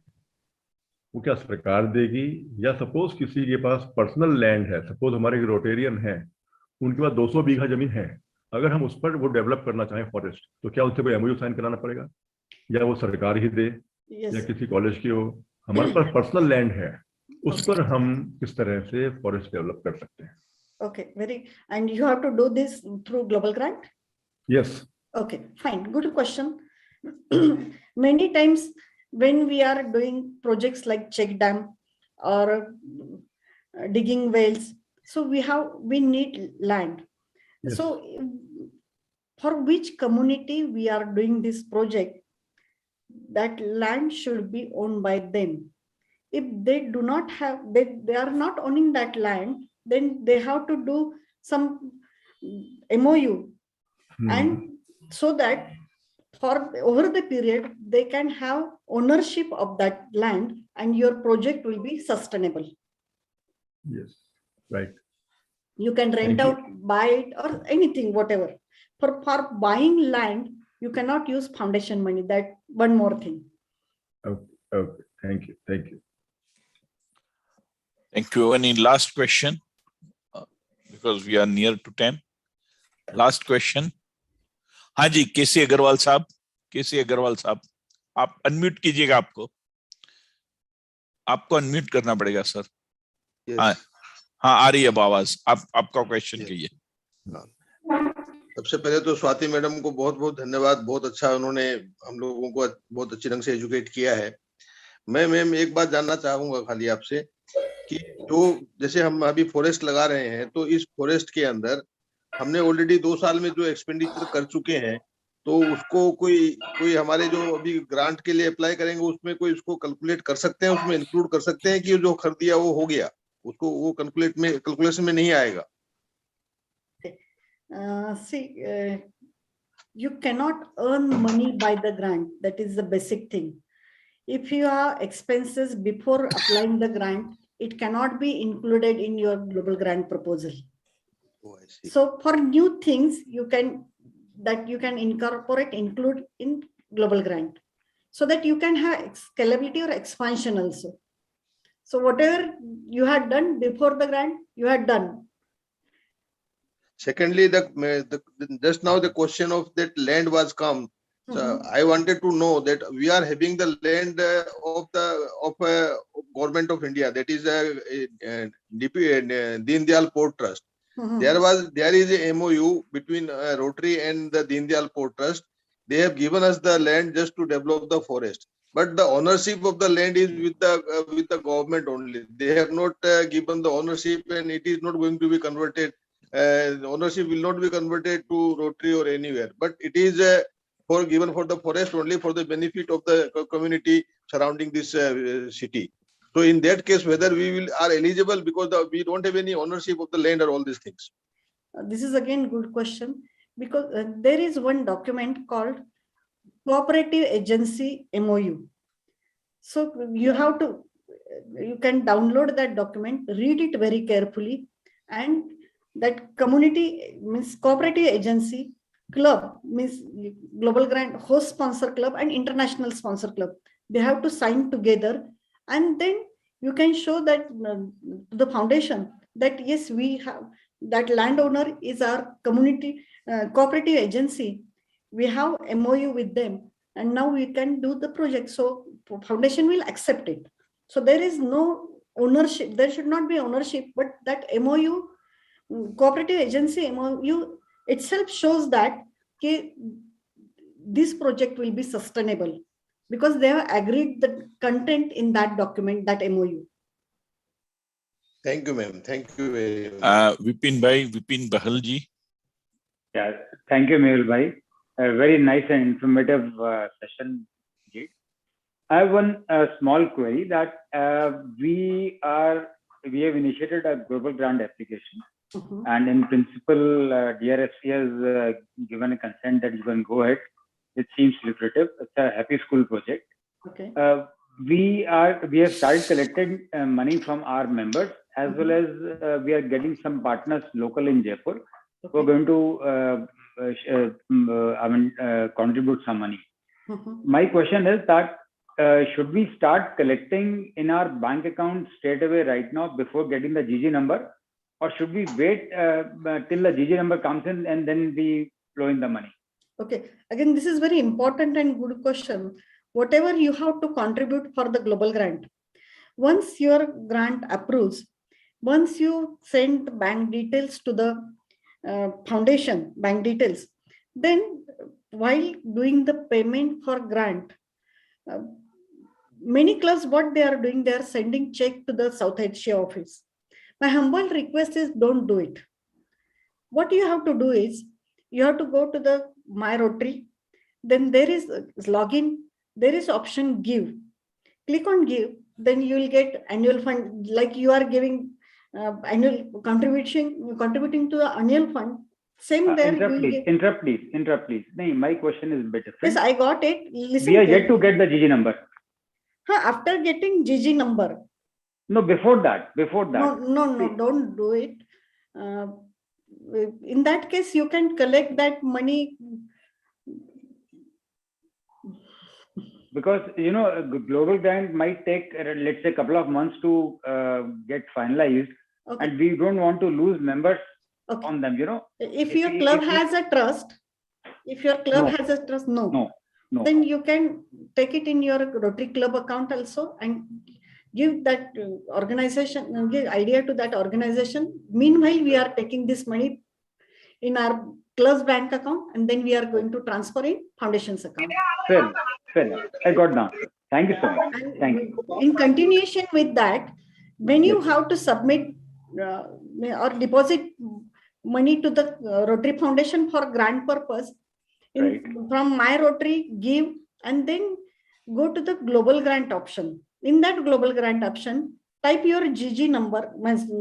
वो क्या सरकार देगी, या सपोज किसी के पास पर्सनल लैंड है, सपोज हमारे रोटेरियन है, उनके पास 200 बीघा जमीन है, अगर हम उस पर वो डेवलप करना चाहें फॉरेस्ट, तो क्या उनसे कोई एमओयू साइन कराना पड़ेगा, या वो सरकार ही दे, या किसी कॉलेज की हो? हमारे पास पर्सनल लैंड है, उस पर हम किस तरह से फॉरेस्ट डेवलप कर सकते हैं? Okay, and you have to do this through global grant? Yes. Okay, fine, good question. Many times when we are doing projects like check dam or digging wells, so we need land. Yes. So for which community we are doing this project, that land should be owned by them. If they do not have, they are not owning that land, then they have to do some MOU, and so that for over the period they can have ownership of that land and your project will be sustainable. Yes, right. You can rent out, buy it, or anything, whatever. For buying land, you cannot use foundation money. That one more thing. Okay. Thank you. Thank you. Any last question? Because we are near to 10. Last question. हाँ जी, केसी अग्रवाल साहब, आप unmute कीजिएगा. आपको unmute करना पड़ेगा sir. हाँ, आ रही है आवाज. आपका क्वेश्चन कीजिए. सबसे पहले तो स्वाति मैडम को बहुत बहुत धन्यवाद. बहुत अच्छा उन्होंने हम लोगों को बहुत अच्छे ढंग से एजुकेट किया है. मैं मैम एक बात जानना चाहूंगा खाली आपसे कि जो जैसे हम अभी फॉरेस्ट लगा रहे हैं, तो इस फॉरेस्ट के अंदर हमने ऑलरेडी 2 साल में जो एक्सपेंडिचर कर चुके हैं, तो उसको कोई हमारे जो अभी ग्रांट के लिए अप्लाई करेंगे उसमें कोई उसको कैलकुलेट कर सकते हैं, उसमें इंक्लूड कर सकते हैं कि जो खर्च दिया वो हो गया, उसको वो कैलकुलेशन में नहीं आएगा? You cannot earn money by the grant. That is the basic thing. If you have expenses before applying the grant, it cannot be included in your global grant proposal. Oh, I see. So for new things, you can include in global grant, so that you can have scalability or expansion also. So whatever you had done before the grant, you had done. Secondly, just now the question of that land was come. So I wanted to know that we are having the land of government of India, that is Deen Dayal Port Trust. There is a MOU between Rotary and the Deen Dayal Port Trust. They have given us the land just to develop the forest, but the ownership of the land is with the government only. They have not given the ownership, and it is not going to be converted. Ownership will not be converted to Rotary or anywhere, but it is given for the forest only, for the benefit of the community, surrounding this city. So in that case, whether we are eligible because we don't have any ownership of the land or all these things. This is again good question, because there is one document called Cooperative Agency MOU. So you have to, you can download that document, read it very carefully, and that community means cooperative agency club means global grant host sponsor club and international sponsor club. They have to sign together, and then you can show that the foundation that yes, we have that landowner is our community cooperative agency. We have MOU with them, and now we can do the project. So foundation will accept it. So there is no ownership. There should not be ownership, but that MOU, cooperative agency MOU itself shows that this project will be sustainable because they have agreed the content in that document, that MOU. Thank you, ma'am. Thank you very much. Vipin Bahal ji. Yeah, thank you, Mehul bhai. A very nice and informative session. I have one small query that we have initiated a global grant application, and in principle, DRFC has given a consent that you can go ahead. It seems lucrative. It's a happy school project. Okay. We have started collecting money from our members, as well as we are getting some partners local in Jaipur. Okay. We're going to contribute some money. My question is that should we start collecting in our bank account straight away right now before getting the GG number, or should we wait till the GG number comes in and then we flow in the money? Okay, again, this is very important and good question. Whatever you have to contribute for the global grant, once your grant approves, once you send bank details to the foundation, bank details, then while doing the payment for grant, many clubs, what they are doing, they are sending check to the South Asia office. My humble request is don't do it. What you have to do is you have to go to the My Rotary, then there is login, there is option give. Click on give, then you will get annual fund, like you are giving annual contributing to the annual fund. Same there. Interrupt please. No, my question is better. Yes, I got it. Listen, we are yet to get the GG number. After getting GG number. No, before that. No, don't do it. In that case, you can collect that money. Because, global grant might take, let's say, a couple of months to get finalized. Okay. And we don't want to lose members on them, If your club has a trust, no. Then you can take it in your Rotary Club account also and give that organization, give idea to that organization. Meanwhile, we are taking this money in our club's bank account, and then we are going to transfer in foundation's account. Fair enough. I got the answer. Thank you so much. Thank you. In continuation with that, when you have to submit or deposit money to the Rotary Foundation for grant purpose, from My Rotary, give, and then go to the global grant option. In that global grant option, type your GG number,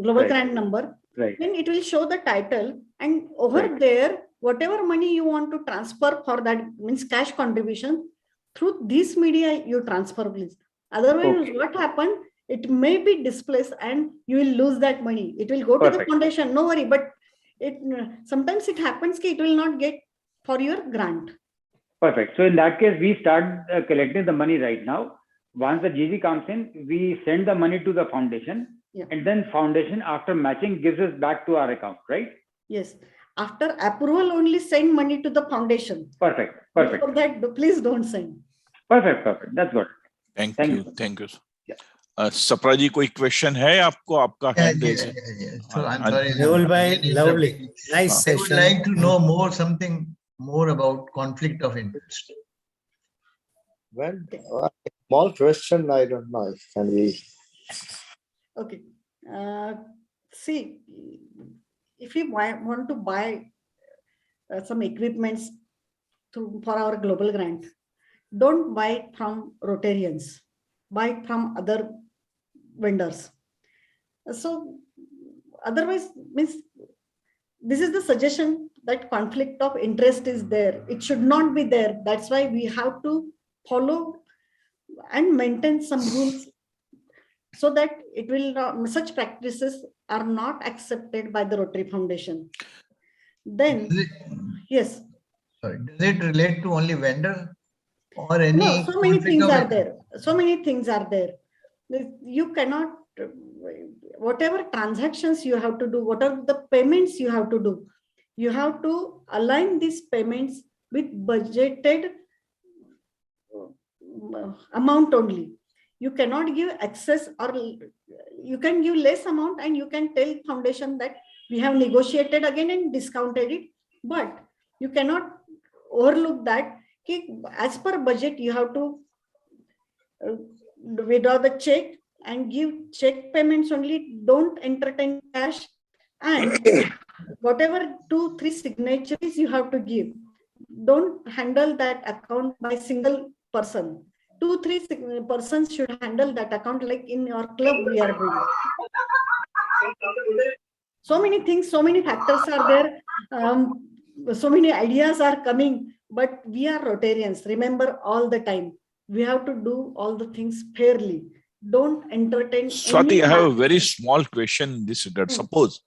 global grant number. Then it will show the title, and over there, whatever money you want to transfer for that means cash contribution, through this media you transfer, please. Otherwise, what happened? It may be displaced and you will lose that money. It will go to the foundation, no worry, but sometimes it happens that it will not get for your grant. Perfect. So in that case, we start collecting the money right now. Once the GG comes in, we send the money to the foundation, and then foundation, after matching, gives us back to our account, right? Yes. After approval, only send money to the foundation. Perfect. For that, please don't send. Perfect. That's good. Thank you. Sapra जी, कोई question है आपको? आपका hand raise है. So I'm sorry. Lovely. Nice session. I would like to know something more about conflict of interest. Well, small question, I don't know if can we. Okay. See, if you want to buy some equipments for our global grant, don't buy it from Rotarians. buy from other vendors. So otherwise, means this is the suggestion that conflict of interest is there. It should not be there. That's why we have to follow and maintain some rules so that it will not, such practices are not accepted by the Rotary Foundation. Then, yes. Sorry, does it relate to only vendor or any? No, so many things are there. So many things are there. You cannot, whatever transactions you have to do, whatever the payments you have to do, you have to align these payments with budgeted amount only. You cannot give excess, or you can give less amount and you can tell foundation that we have negotiated again and discounted it, but you cannot overlook that. As per budget, you have to withdraw the check and give check payments only. Don't entertain cash, and whatever 2-3 signatures you have to give. Don't handle that account by single person. 2-3 persons should handle that account, like in your club we are doing. So many things, so many factors are there. So many ideas are coming, but we are Rotarians. Remember all the time, we have to do all the things fairly. Don't entertain. Swati, I have a very small question in this regard. Suppose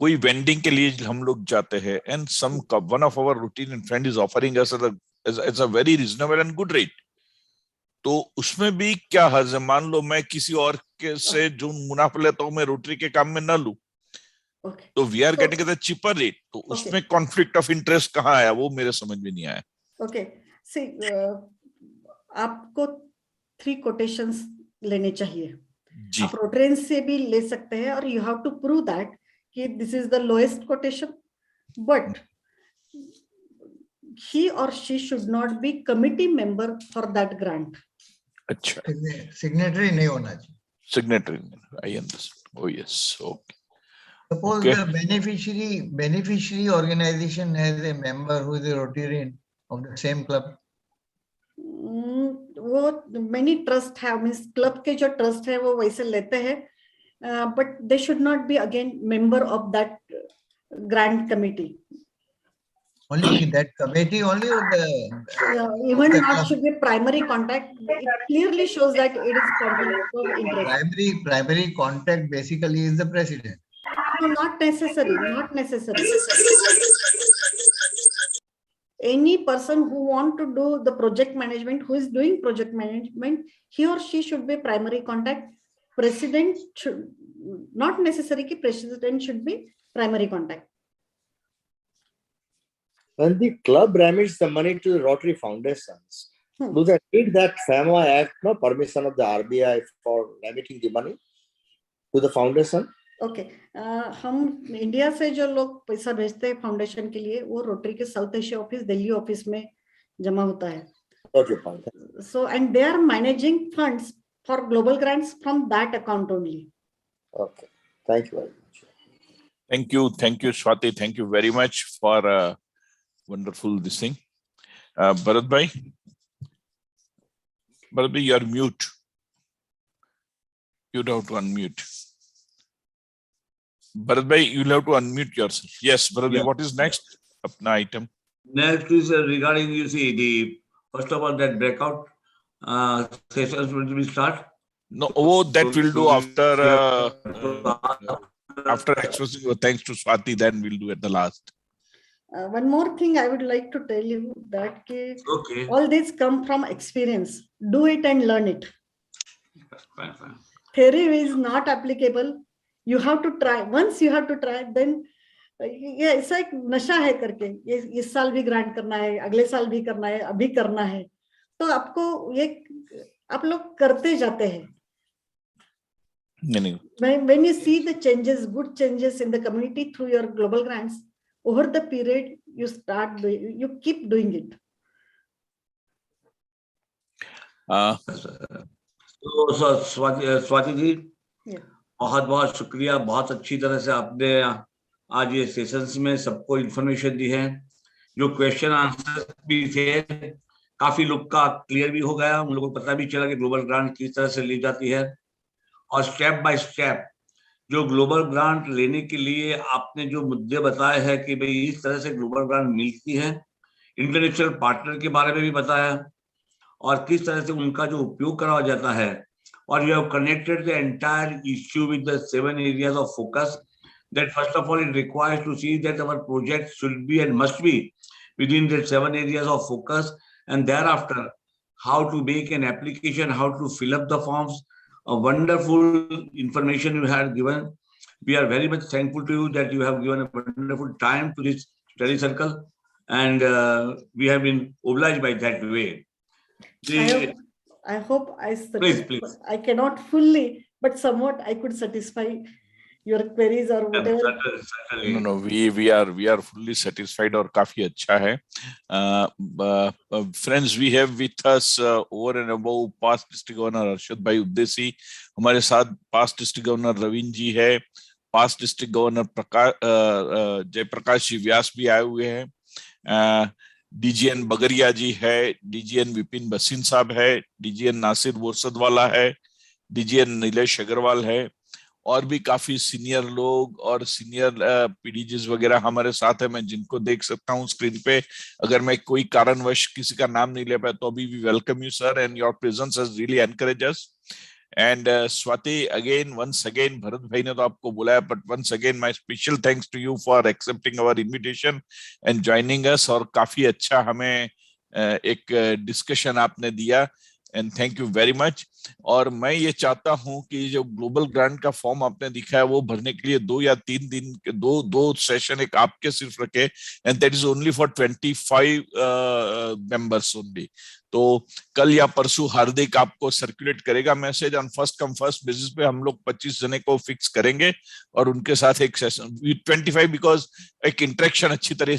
कोई vending के लिए हम लोग जाते हैं and one of our routine friend is offering us as a very reasonable and good rate. तो उसमें भी क्या हर्ज है? मान लो मैं किसी और के से जो मुनाफा लेता हूँ मैं रोटरी के काम में न लूं, तो we are getting the cheaper rate, तो उसमें कॉन्फ्लिक्ट ऑफ इंटरेस्ट कहाँ आया? वो मेरे समझ में नहीं आया. ओके, सी आपको 3 कोटेशंस लेने चाहिए. आप रोटरियंस से भी ले सकते हैं, और you have to prove that कि this is the lowest quotation, but he or she should not be committee member for that grant. अच्छा, signatory नहीं होना चाहिए. Signatory, I understand. Oh yes, okay. Suppose the beneficiary organization has a member who is a Rotarian of the same club. वो many trust have, means club के जो trust है वो वैसे लेते हैं, but they should not be again member of that grant committee. Only that committee only, or the even not should be primary contact. It clearly shows that it is conflict of interest. Primary contact basically is the president. No, not necessary. Not necessary. Any person who want to do the project management, who is doing project management, he or she should be primary contact. President should not necessary कि president should be primary contact. When the club remits the money to the Rotary Foundations, do they need that FAMA Act, no permission of the RBI for remitting the money to the foundation? Okay, हम India से जो लोग पैसा भेजते हैं foundation के लिए, वो रोटरी के south Asia office, Delhi office में जमा होता है. So and they are managing funds for global grants from that account only. Okay, thank you very much. Thank you, Swati. Thank you very much for wonderful this thing. Bharat bhai, you are mute. You have to unmute. Bharat bhai, you will have to unmute yourself. Yes, Bharat bhai, what is next? Apna item. Next is regarding, you see, the first of all that breakout sessions will start. No, that we'll do after expressing your thanks to Swati. Then we'll do at the last. One more thing I would like to tell you that all this come from experience. Do it and learn it. Fine. Theory is not applicable. You have to try. Once you have to try, then ये ऐसा एक नशा है करके, ये इस साल भी ग्रांट करना है, अगले साल भी करना है, अभी करना है, तो आपको ये आप लोग करते जाते हैं. When you see the changes, good changes in the community through your global grants, over the period you keep doing it. So Swati जी, बहुत शुक्रिया. बहुत अच्छी तरह से आपने आज ये सेशंस में सबको इंफॉर्मेशन दी है. जो क्वेश्चन आंसर भी थे काफी लोग का क्लियर भी हो गया, उन लोगों को पता भी चला कि ग्लोबल ग्रांट किस तरह से ली जाती है, और स्टेप बाय स्टेप जो ग्लोबल ग्रांट लेने के लिए आपने जो मुद्दे बताए हैं कि भाई इस तरह से ग्लोबल ग्रांट मिलती है, इंटरनेशनल पार्टनर के बारे में भी बताया और किस तरह से उनका जो उपयोग करा जाता है, और you have connected the entire issue with the 7 areas of focus that first of all it requires to see that our project should be and must be within the 7 areas of focus, and thereafter how to make an application, how to fill up the forms. A wonderful information you have given. We are very much thankful to you that you have given a wonderful time to this study circle, and we have been obliged by that way. I hope Please. I cannot fully, but somewhat I could satisfy your queries or whatever. No, we are fully satisfied और काफी अच्छा है. Friends, we have with us over and above past district governor Arshad भाई उद्देसी, हमारे साथ past district governor Ravin जी है, past district governor Jayaprakash जी व्यास भी आए हुए हैं, डीजीएन बगरिया जी है, डीजीएन विपिन बसीन साहब है, डीजीएन नासिर बोरसदवाला है, डीजीएन नीलेश अग्रवाल है, और भी काफी सीनियर लोग और सीनियर पीडीजीज वगैरह हमारे साथ है. मैं जिनको देख सकता हूँ स्क्रीन पे, अगर मैं कोई कारणवश किसी का नाम नहीं ले पाया तो अभी भी welcome you sir, and your presence has really encourage us. And Swati, again once again, Bharat भाई ने तो आपको बुलाया, but once again my special thanks to you for accepting our invitation and joining us. और काफी अच्छा हमें एक डिस्कशन आपने दिया, and thank you very much. और मैं ये चाहता हूं कि जो ग्लोबल ग्रांट का फॉर्म आपने दिखा है वो भरने के लिए 2 या 3 दिन दो सेशन एक आपके सिर्फ रखे, and that is only for 25 members only. तो कल या परसों हार्दिक आपको सर्कुलेट करेगा message, on first come first basis पे हम लोग 25 जने को फिक्स करेंगे और उनके साथ एक सेशन 25, बिकॉज एक इंटरेक्शन अच्छी तरह